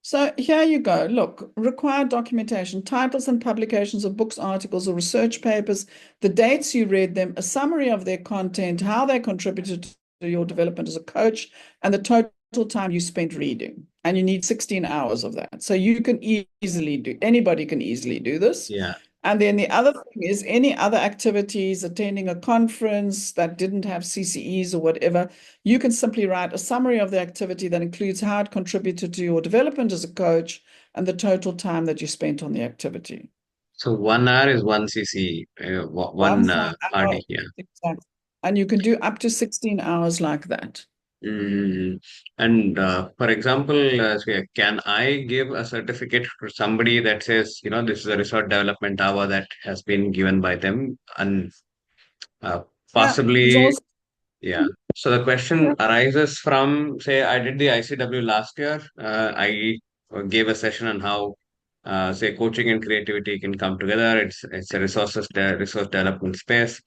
So here you go. Look, required documentation, titles and publications of books, articles, or research papers, the dates you read them, a summary of their content, how they contributed to your development as a coach, and the total time you spent reading. And you need 16 hours of that. So you can easily do, anybody can easily do this. Yeah. And then the other thing is any other activities, attending a conference that didn't have CCEs or whatever, you can simply write a summary of the activity that includes how it contributed to your development as a coach and the total time that you spent on the activity. So 1 hour is one CC, one Hour, RD. Yeah. exactly. And you can do up to 16 hours like that. Mm. And for example, Svea, can I give a certificate to somebody that says, this is a resource development hour that has been given by them, and possibly, yeah. So the question arises from, say, I did the ICW last year. I gave a session on how, say, coaching and creativity can come together. It's a resource development space.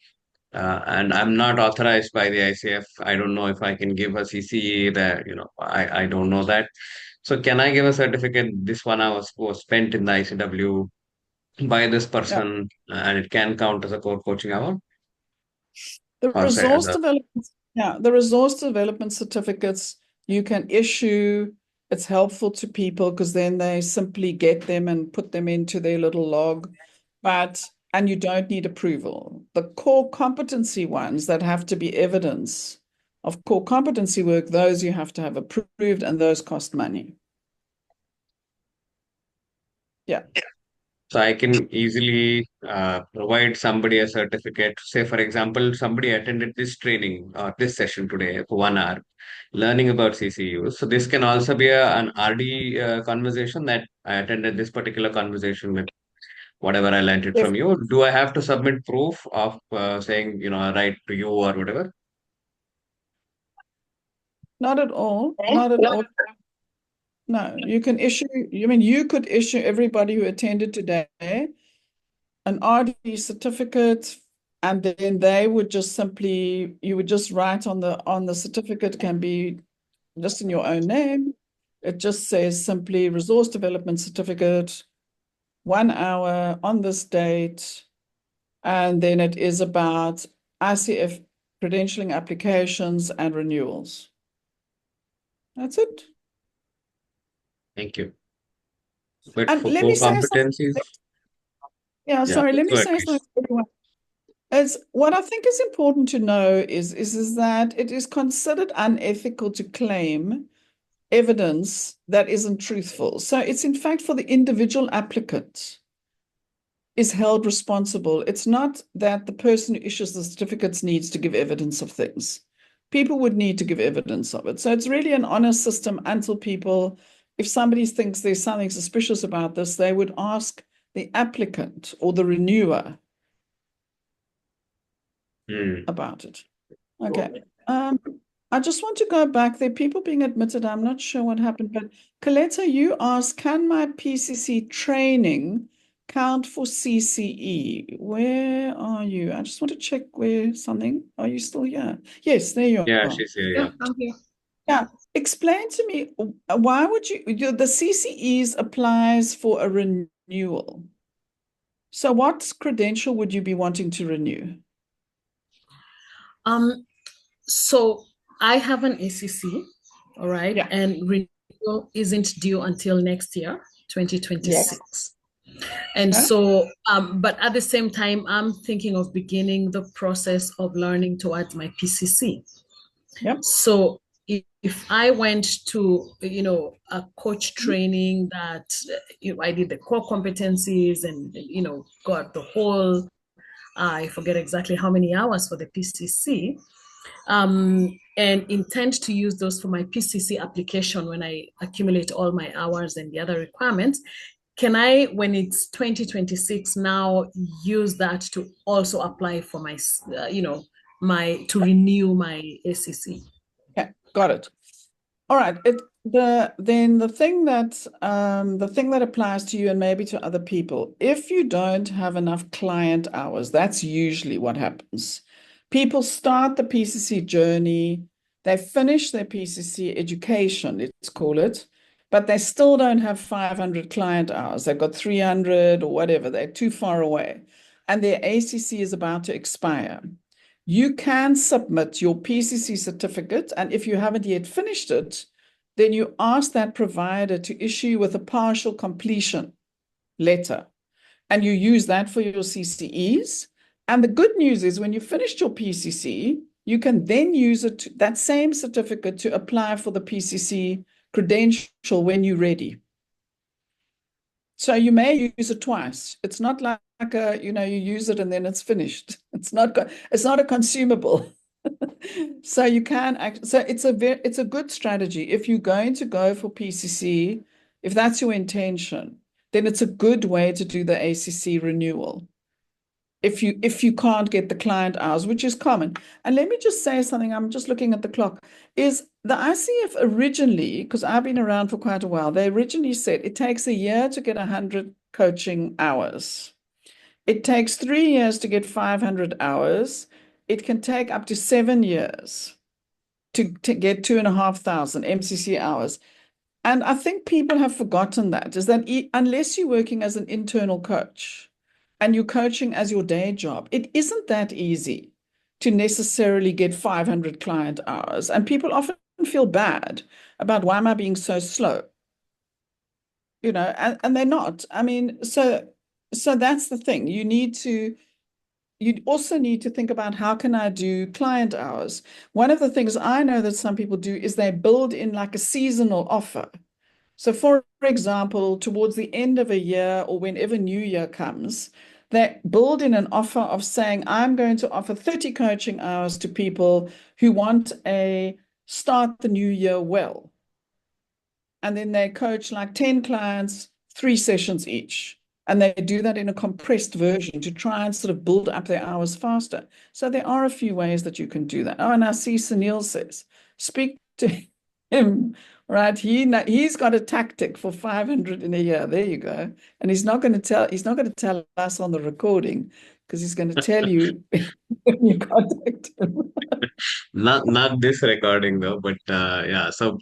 And I'm not authorized by the ICF. I don't know if I can give a CCE that, I don't know that. So can I give a certificate? This 1 hour was spent in the ICW by this person, and it can count as a core coaching hour? The Or say as resource a, development, the resource development certificates you can issue. It's helpful to people because then they simply get them and put them into their little log. And you don't need approval. The core competency ones that have to be evidence of core competency work, those you have to have approved, and those cost money. Yeah. So I can easily provide somebody a certificate. Say, for example, somebody attended this training or this session today for 1 hour, learning about CCEus. So this can also be an RD conversation that I attended this particular conversation with whatever I learned it If from you. Do I have to submit proof of saying, a right to you or whatever? Not at all. Not at all. No, you can issue, you could issue everybody who attended today an RD certificate, and then they would just simply, you would just write on the certificate, can be just in your own name. It just says simply resource development certificate, 1 hour on this date. And then it is about ICF credentialing applications and renewals. That's it. Thank you. But And for let core me say something. competencies, Yeah, yeah, sorry, let me go ahead, say please. something to everyone. What I think is important to know is that it is considered unethical to claim evidence that isn't truthful. So it's in fact for the individual applicant is held responsible. It's not that the person who issues the certificates needs to give evidence of things. People would need to give evidence of it. So it's really an honest system until people, if somebody thinks there's something suspicious about this, they would ask the applicant or the renewer about it. Okay. I just want to go back. There are people being admitted. I'm not sure what happened, but Coletta, you asked, can my PCC training count for CCE? Where are you? I just want to check where something. Are you still here? Yes, there you Yeah, are. she's here. Yeah, Yeah. I'm here. Yeah. Explain to me, why would the CCEs applies for a renewal. So what credential would you be wanting to renew? So I have an ACC, all right, Yeah. and renewal isn't due until next year, 2026. And Okay. so, but at the same time, I'm thinking of beginning the process of learning towards my PCC. Yep. So if I went to, a coach training that I did the core competencies and, got the whole, I forget exactly how many hours for the PCC, and intend to use those for my PCC application when I accumulate all my hours and the other requirements. Can I, when it's 2026 now, use that to also apply for my, to renew my ACC? Okay, got it. All right. The thing that applies to you and maybe to other people, if you don't have enough client hours, that's usually what happens. People start the PCC journey, they finish their PCC education, let's call it, but they still don't have 500 client hours. They've got 300 or whatever. They're too far away, and their ACC is about to expire. You can submit your PCC certificate, and if you haven't yet finished it, then you ask that provider to issue you with a partial completion letter, and you use that for your CCEs. And the good news is when you finished your PCC, you can then use that same certificate to apply for the PCC credential when you're ready. So you may use it twice. It's not like you use it and then it's finished. It's not a consumable. So you can so it's a good strategy. If you're going to go for PCC, if that's your intention, then it's a good way to do the ACC renewal. If you can't get the client hours, which is common. And let me just say something, I'm just looking at the clock, is the ICF originally, because I've been around for quite a while, they originally said it takes a year to get 100 coaching hours. It takes 3 years to get 500 hours. It can take up to 7 years to get 2,500 MCC hours. And I think people have forgotten that, is that unless you're working as an internal coach and you're coaching as your day job, it isn't that easy to necessarily get 500 client hours. And people often feel bad about, why am I being so slow? And they're not. I mean, so that's the thing. You also need to think about, how can I do client hours? One of the things I know that some people do is they build in like a seasonal offer. So for example, towards the end of a year or whenever New Year comes, they build in an offer of saying, I'm going to offer 30 coaching hours to people who want a start the new year well. And then they coach like 10 clients, 3 sessions each. And they do that in a compressed version to try and sort of build up their hours faster. So there are a few ways that you can do that. Oh, and I see Sunil says, speak to him, right? He's got a tactic for 500 in a year. There you go. And he's not going to tell us on the recording, because he's going to tell you when you contact him. Not this recording though, but yeah. So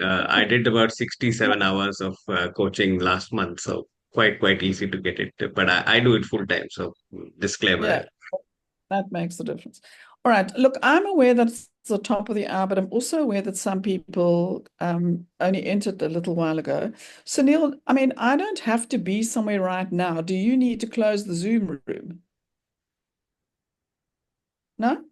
I did about 67 hours of coaching last month. So quite easy to get it. But I do it full time. So disclaimer. Yeah, that makes the difference. All right. Look, I'm aware that it's the top of the hour, but I'm also aware that some people only entered a little while ago. Sunil, I mean, I don't have to be somewhere right now. Do you need to close the Zoom room? No?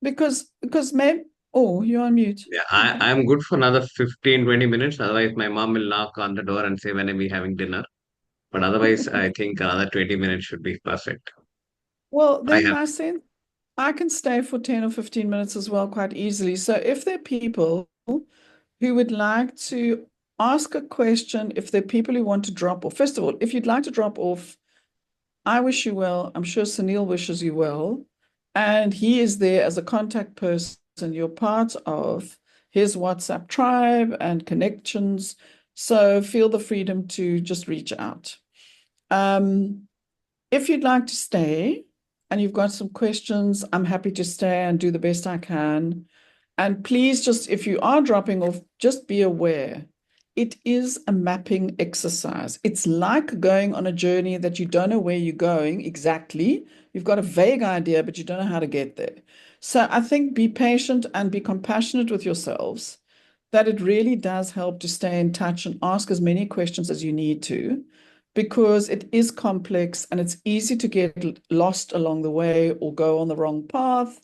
Because maybe, oh, you're on mute. Yeah, Okay. I'm good for another 15, 20 minutes. Otherwise, my mom will knock on the door and say, when are we having dinner? But otherwise, I think another 20 minutes should be perfect. Well, I then have, my sense, I can stay for 10 or 15 minutes as well, quite easily. So if there are people who would like to ask a question, if there are people who want to drop off, first of all, if you'd like to drop off, I wish you well. I'm sure Sunil wishes you well. And he is there as a contact person. You're part of his WhatsApp tribe and connections. So feel the freedom to just reach out. If you'd like to stay and you've got some questions, I'm happy to stay and do the best I can. And please just, if you are dropping off, just be aware. It is a mapping exercise. It's like going on a journey that you don't know where you're going exactly. You've got a vague idea, but you don't know how to get there. So I think be patient and be compassionate with yourselves, that it really does help to stay in touch and ask as many questions as you need to, because it is complex and it's easy to get lost along the way or go on the wrong path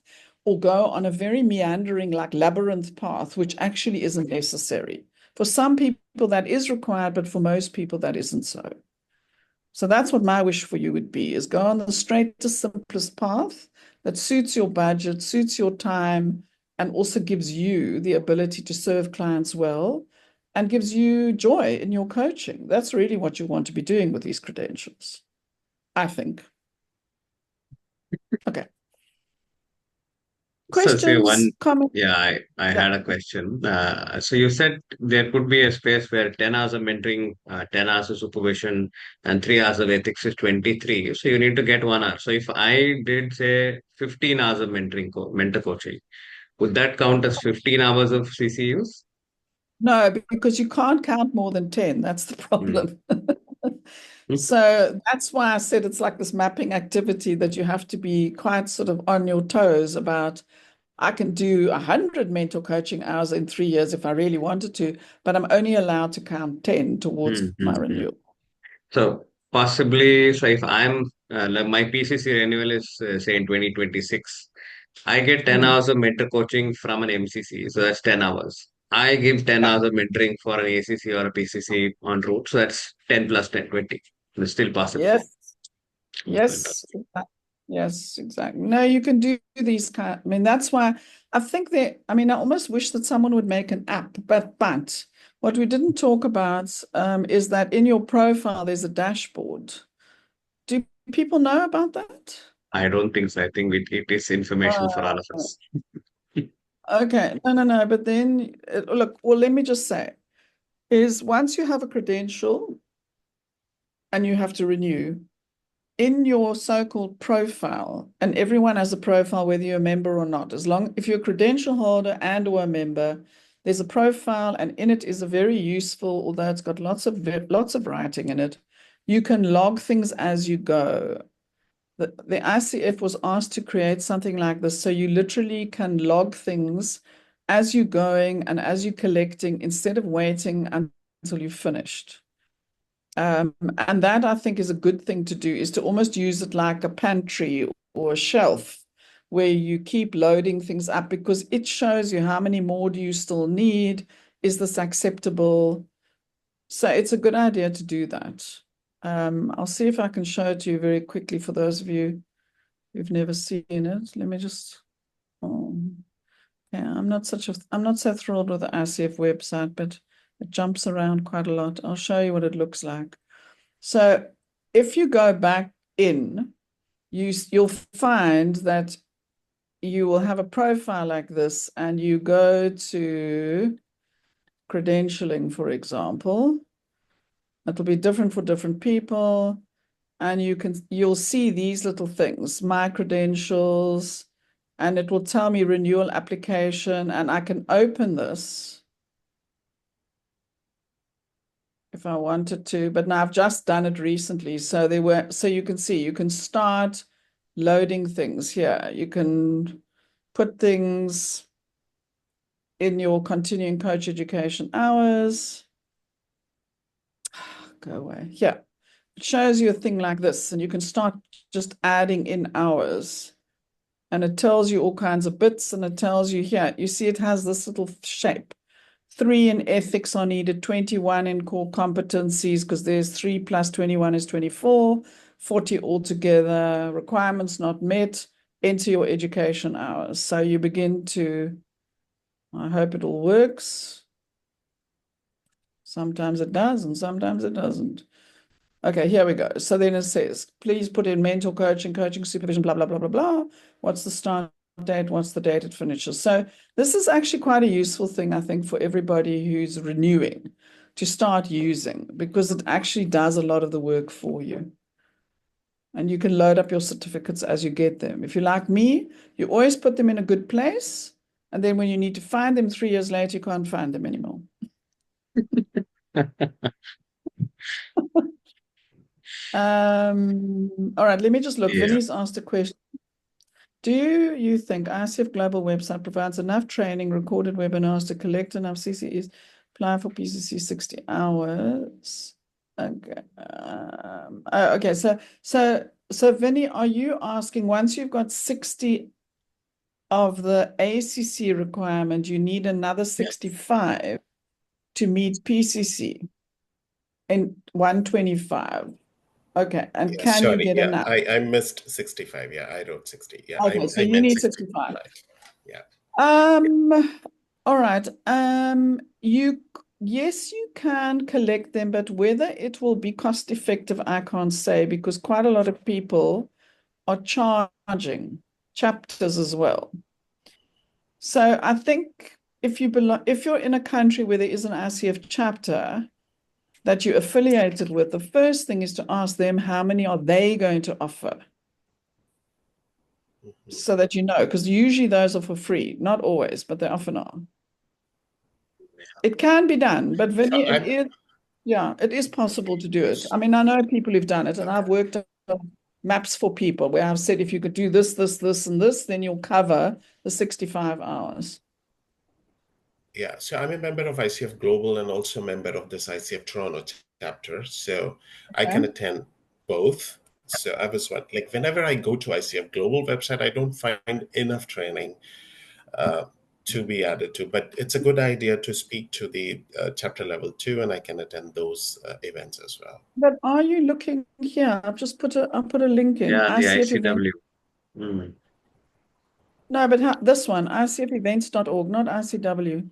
or go on a very meandering, like labyrinth path, which actually isn't necessary. For some people, that is required, but for most people, that isn't so. So that's what my wish for you would be, is go on the straightest, simplest path that suits your budget, suits your time, and also gives you the ability to serve clients well and gives you joy in your coaching. That's really what you want to be doing with these credentials, I think. Okay. Questions, comments? Yeah, I had a question. So you said there could be a space where 10 hours of mentoring, 10 hours of supervision, and 3 hours of ethics is 23. So you need to get 1 hour. So if I did say 15 hours of mentor coaching, would that count as 15 hours of CCEus? No, because you can't count more than 10. That's the problem. Hmm. So that's why I said it's like this mapping activity that you have to be quite sort of on your toes about. I can do 100 mentor coaching hours in 3 years if I really wanted to, but I'm only allowed to count 10 towards my renewal. So possibly, so if I'm like my PCC renewal is say in 2026, I get 10 hours of mentor coaching from an MCC, so that's 10 hours. I give 10 hours of mentoring for an ACC or a PCC en route, so that's 10 plus 10, 20. It's still possible. Yes. Yes. Yes, exactly. No, you can do these kind. I mean, that's why I think I mean, I almost wish that someone would make an app, but what we didn't talk about is that in your profile, there's a dashboard. Do people know about that? I don't think so. I think it is information for all of us. Okay. No. But then, look, well, let me just say, is once you have a credential and you have to renew, in your so-called profile, and everyone has a profile, whether you're a member or not, if you're a credential holder and or a member, there's a profile, and in it is a very useful, although it's got lots of writing in it, you can log things as you go. The ICF was asked to create something like this, so you literally can log things as you're going and as you're collecting instead of waiting until you've finished. And that I think is a good thing to do, is to almost use it like a pantry or a shelf where you keep loading things up, because it shows you how many more do you still need. Is this acceptable? So it's a good idea to do that. I'll see if I can show it to you very quickly for those of you who've never seen it. Let me just, yeah, I'm not so thrilled with the ICF website, but it jumps around quite a lot. I'll show you what it looks like. So if you go back in, you'll find that you will have a profile like this, and you go to credentialing, for example. It'll be different for different people, and you'll see these little things, my credentials, and it will tell me renewal application, and I can open this. if I wanted to, but now I've just done it recently. So you can see, you can start loading things here. You can put things in your continuing coach education hours. Go away. Yeah. It shows you a thing like this, and you can start just adding in hours. And it tells you all kinds of bits, and it tells you here, you see it has this little shape. 3 in ethics are needed, 21 in core competencies, because there's 3 plus 21 is 24, 40 altogether, requirements not met, enter your education hours. So you begin to, I hope it all works. Sometimes it does, and sometimes it doesn't. Okay, here we go. So then it says, please put in mentor coaching, coaching supervision, blah, blah, blah, blah, blah. What's the start date? What's the date it finishes? So this is actually quite a useful thing, I think, for everybody who's renewing to start using, because it actually does a lot of the work for you. And you can load up your certificates as you get them. If you're like me, you always put them in a good place. And then when you need to find them 3 years later, you can't find them anymore. All right, let me just look. Yeah. Vinny's asked a question. Do you think ICF Global website provides enough training, recorded webinars to collect enough CCEs, apply for PCC 60 hours? Okay. Okay. So Vinny, are you asking, once you've got 60 of the ACC requirement, you need another 65 to meet PCC in 125? Okay, and Yeah, can you sorry, get yeah, enough? I missed 65. Yeah, I wrote 60. Yeah, Okay, so I you meant need 65. 65. Yeah. All right. Yes, you can collect them, but whether it will be cost effective, I can't say, because quite a lot of people are charging chapters as well. So I think if you're in a country where there is an ICF chapter that you're affiliated with, the first thing is to ask them how many are they going to offer, so that you know, because usually those are for free, not always, but they often are. It can be done, but Vinny, it is possible to do it. I mean, I know people who've done it, and I've worked on maps for people where I've said, if you could do this, this, this, and this, then you'll cover the 65 hours. Yeah, so I'm a member of ICF Global and also a member of this ICF Toronto chapter. So I can attend both. So I was like, whenever I go to ICF Global website, I don't find enough training to be added to. But it's a good idea to speak to the chapter level 2, and I can attend those events as well. But are you looking here? I'll put a link in. Yeah, the ICF event. ICW. Mm. No, but this one, icfevents.org, not ICW.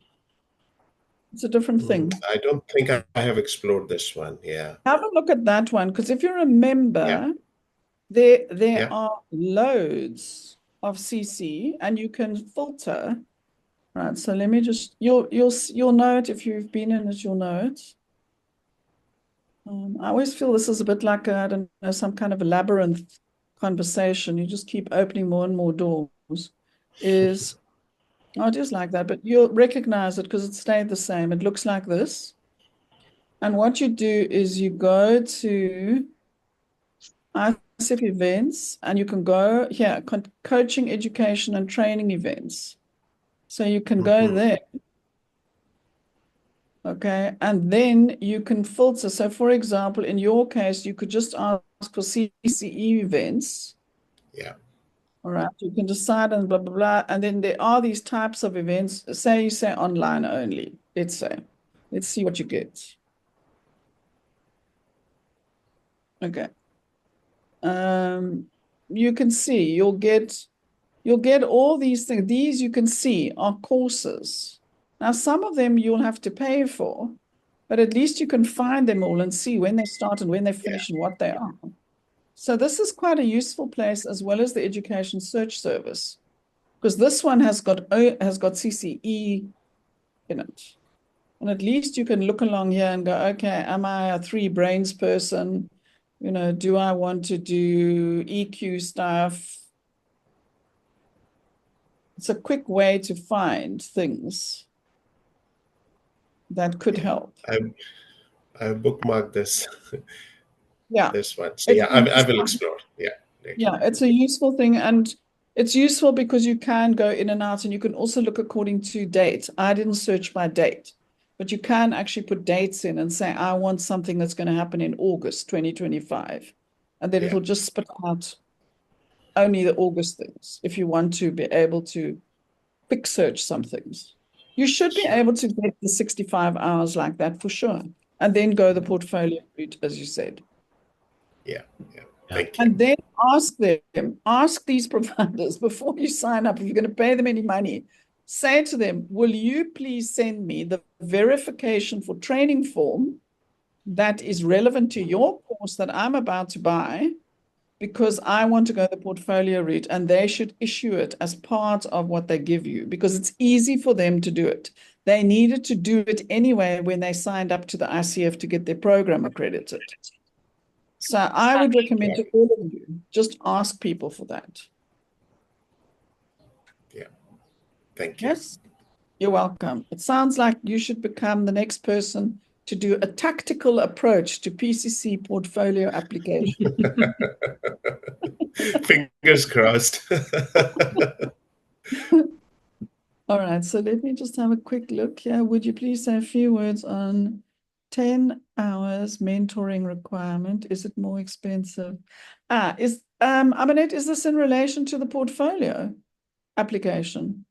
It's a different thing. I don't think I have explored this one. Yeah. Have a look at that one, because if you're a member, there are loads of CC, and you can filter. Right. So let me just, you'll know it if you've been in it. You'll know it. I always feel this is a bit like I don't know, some kind of a labyrinth conversation. You just keep opening more and more doors. Oh, it is like that, but you'll recognize it because it stayed the same. It looks like this. And what you do is you go to ICF events, and you can go here, coaching, education, and training events. So you can go there. Okay, and then you can filter. So for example, in your case, you could just ask for CCE events. Yeah. All right, you can decide and blah, blah, blah. And then there are these types of events. Say you say online only, let's say. Let's see what you get. Okay. You can see, you'll get all these things. These you can see are courses. Now, some of them you'll have to pay for, but at least you can find them all and see when they start and when they finish and what they are. So this is quite a useful place, as well as the Education Search Service, because this one has got CCE in it. And at least you can look along here and go, okay, am I a 3 brains person? You know, do I want to do EQ stuff? It's a quick way to find things that could help. I bookmarked this Yeah, this one. So it's yeah, I will explore. Yeah, later. yeah, it's a useful thing, and it's useful because you can go in and out, and you can also look according to date. I didn't search by date, but you can actually put dates in and say, I want something that's going to happen in August 2025, and then Yeah. it'll just spit out only the August things if you want to be able to quick search some things. You should be Sure. able to get the 65 hours like that for sure, and then go the portfolio route, as you said. Yeah. Thank you. And then ask these providers before you sign up, if you're going to pay them any money, say to them, will you please send me the verification for training form that is relevant to your course that I'm about to buy, because I want to go the portfolio route, and they should issue it as part of what they give you, because it's easy for them to do it. They needed to do it anyway when they signed up to the ICF to get their program accredited. So I would recommend to all of you, just ask people for that. Yeah. Thank you. Yes, you're welcome. It sounds like you should become the next person to do a tactical approach to PCC portfolio application. Fingers crossed. All right, so let me just have a quick look here. Would you please say a few words on 10 hours mentoring requirement? Is it more expensive? Aminette, is this in relation to the portfolio application?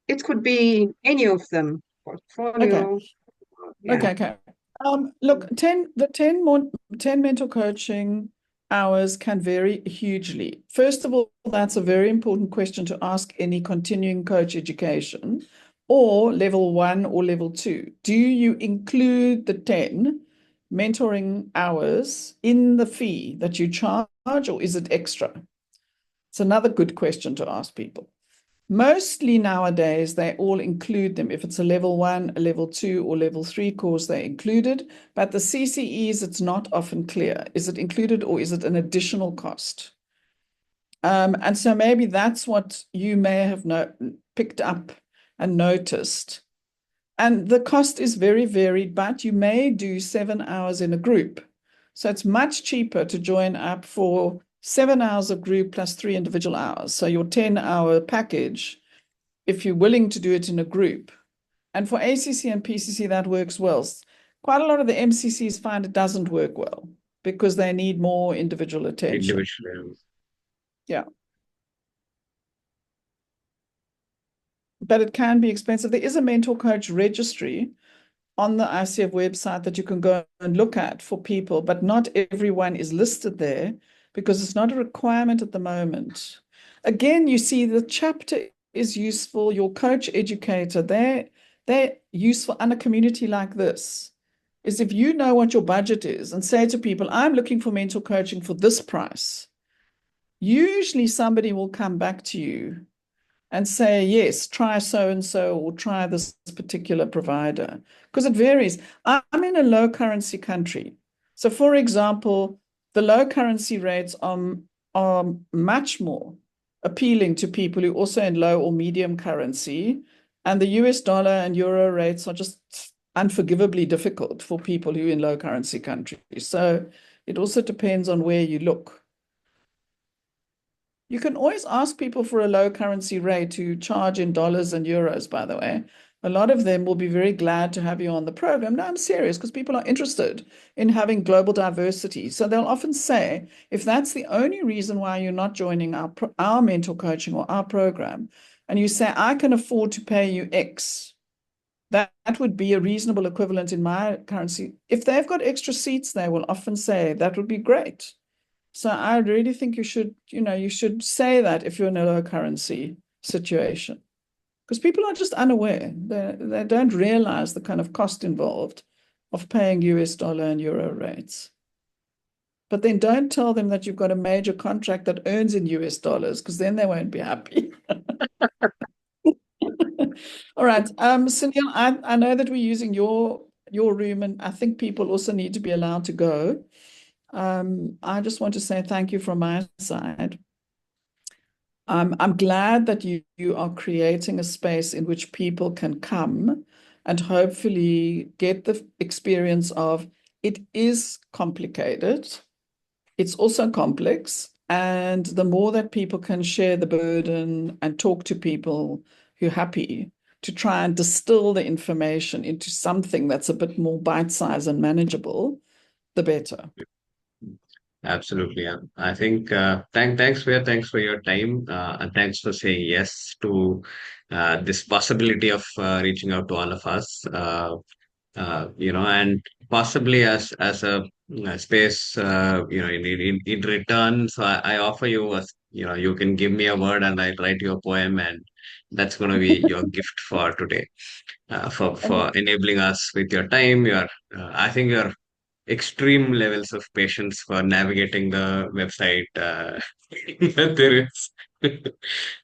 It could be any of them. Portfolio. Yeah. Okay. Look, 10 mental coaching hours can vary hugely. First of all, that's a very important question to ask any continuing coach education or level 1 or level 2. Do you include the 10 mentoring hours in the fee that you charge, or is it extra? It's another good question to ask people. Mostly nowadays, they all include them. If it's a level 1, a level 2, or level 3 course, they're included. But the CCEs, it's not often clear. Is it included, or is it an additional cost? And so maybe that's what you may have picked up and noticed. And the cost is very varied, but you may do 7 hours in a group. So it's much cheaper to join up for 7 hours of group plus 3 individual hours. So your 10-hour package, if you're willing to do it in a group. And for ACC and PCC, that works well. Quite a lot of the MCCs find it doesn't work well because they need more individual attention. Yeah. But it can be expensive. There is a mentor coach registry on the ICF website that you can go and look at for people, but not everyone is listed there because it's not a requirement at the moment. Again, you see the chapter is useful, your coach educator, they're useful in a community like this. Is if you know what your budget is and say to people, I'm looking for mentor coaching for this price, usually somebody will come back to you and say, yes, try so-and-so or try this particular provider, because it varies. I'm in a low currency country. So for example, the low currency rates are much more appealing to people who are also in low or medium currency. And the US dollar and euro rates are just unforgivably difficult for people who are in low currency countries. So it also depends on where you look. You can always ask people for a low currency rate to charge in dollars and euros, by the way. A lot of them will be very glad to have you on the program. No, I'm serious, because people are interested in having global diversity. So they'll often say, if that's the only reason why you're not joining our mentor coaching or our program, and you say, I can afford to pay you X, that would be a reasonable equivalent in my currency. If they've got extra seats, they will often say, that would be great. So I really think you should say that if you're in a low currency situation, because people are just unaware. They don't realize the kind of cost involved of paying US dollar and euro rates. But then don't tell them that you've got a major contract that earns in US dollars, because then they won't be happy. All right, Sunil, I know that we're using your room, and I think people also need to be allowed to go. I just want to say thank you from my side. I'm glad that you are creating a space in which people can come and hopefully get the experience of it is complicated. It's also complex. And the more that people can share the burden and talk to people who are happy to try and distill the information into something that's a bit more bite-sized and manageable, the better. Absolutely. Yeah. I think thanks thanks for your time, and thanks for saying yes to this possibility of reaching out to all of us. And possibly as a space, in return. So I offer you you can give me a word and I write you a poem, and that's going to be your gift for today, for enabling us with your time. I think your extreme levels of patience for navigating the website that there is.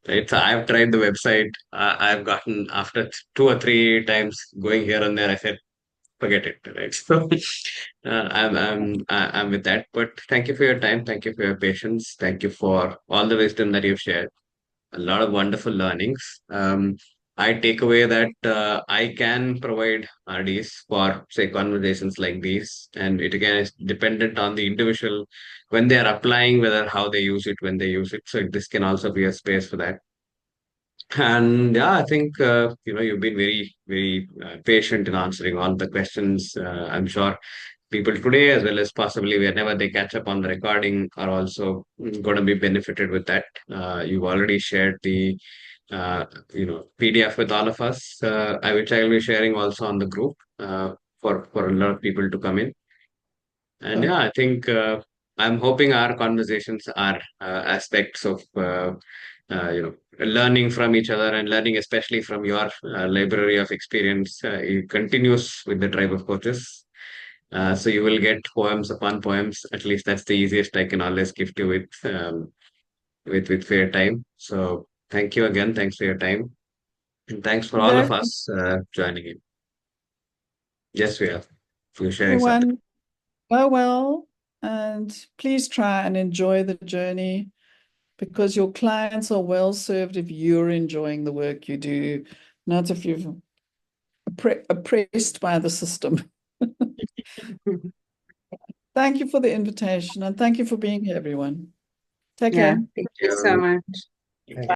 Right, so I've tried the website. I've gotten after 2 or 3 times going here and there. I said, forget it. Right, so I'm with that. But thank you for your time. Thank you for your patience. Thank you for all the wisdom that you've shared. A lot of wonderful learnings. I take away that I can provide RDs for, say, conversations like these, and it again is dependent on the individual when they are applying, whether how they use it, when they use it. So this can also be a space for that. And yeah, I think you've been very, very patient in answering all the questions. I'm sure people today, as well as possibly whenever they catch up on the recording, are also going to be benefited with that. You've already shared the PDF with all of us, which I will be sharing also on the group for a lot of people to come in. And yeah, I think I'm hoping our conversations are aspects of learning from each other and learning especially from your library of experience. It continues with the tribe of coaches. So you will get poems upon poems. At least that's the easiest I can always gift you with fair time. So thank you again. Thanks for your time, and thanks for all of us joining in. Yes, we are. For sharing something. Everyone, go well, and please try and enjoy the journey, because your clients are well served if you're enjoying the work you do, not if you're oppressed by the system. Thank you for the invitation, and thank you for being here, everyone. Take care. Thank you so much.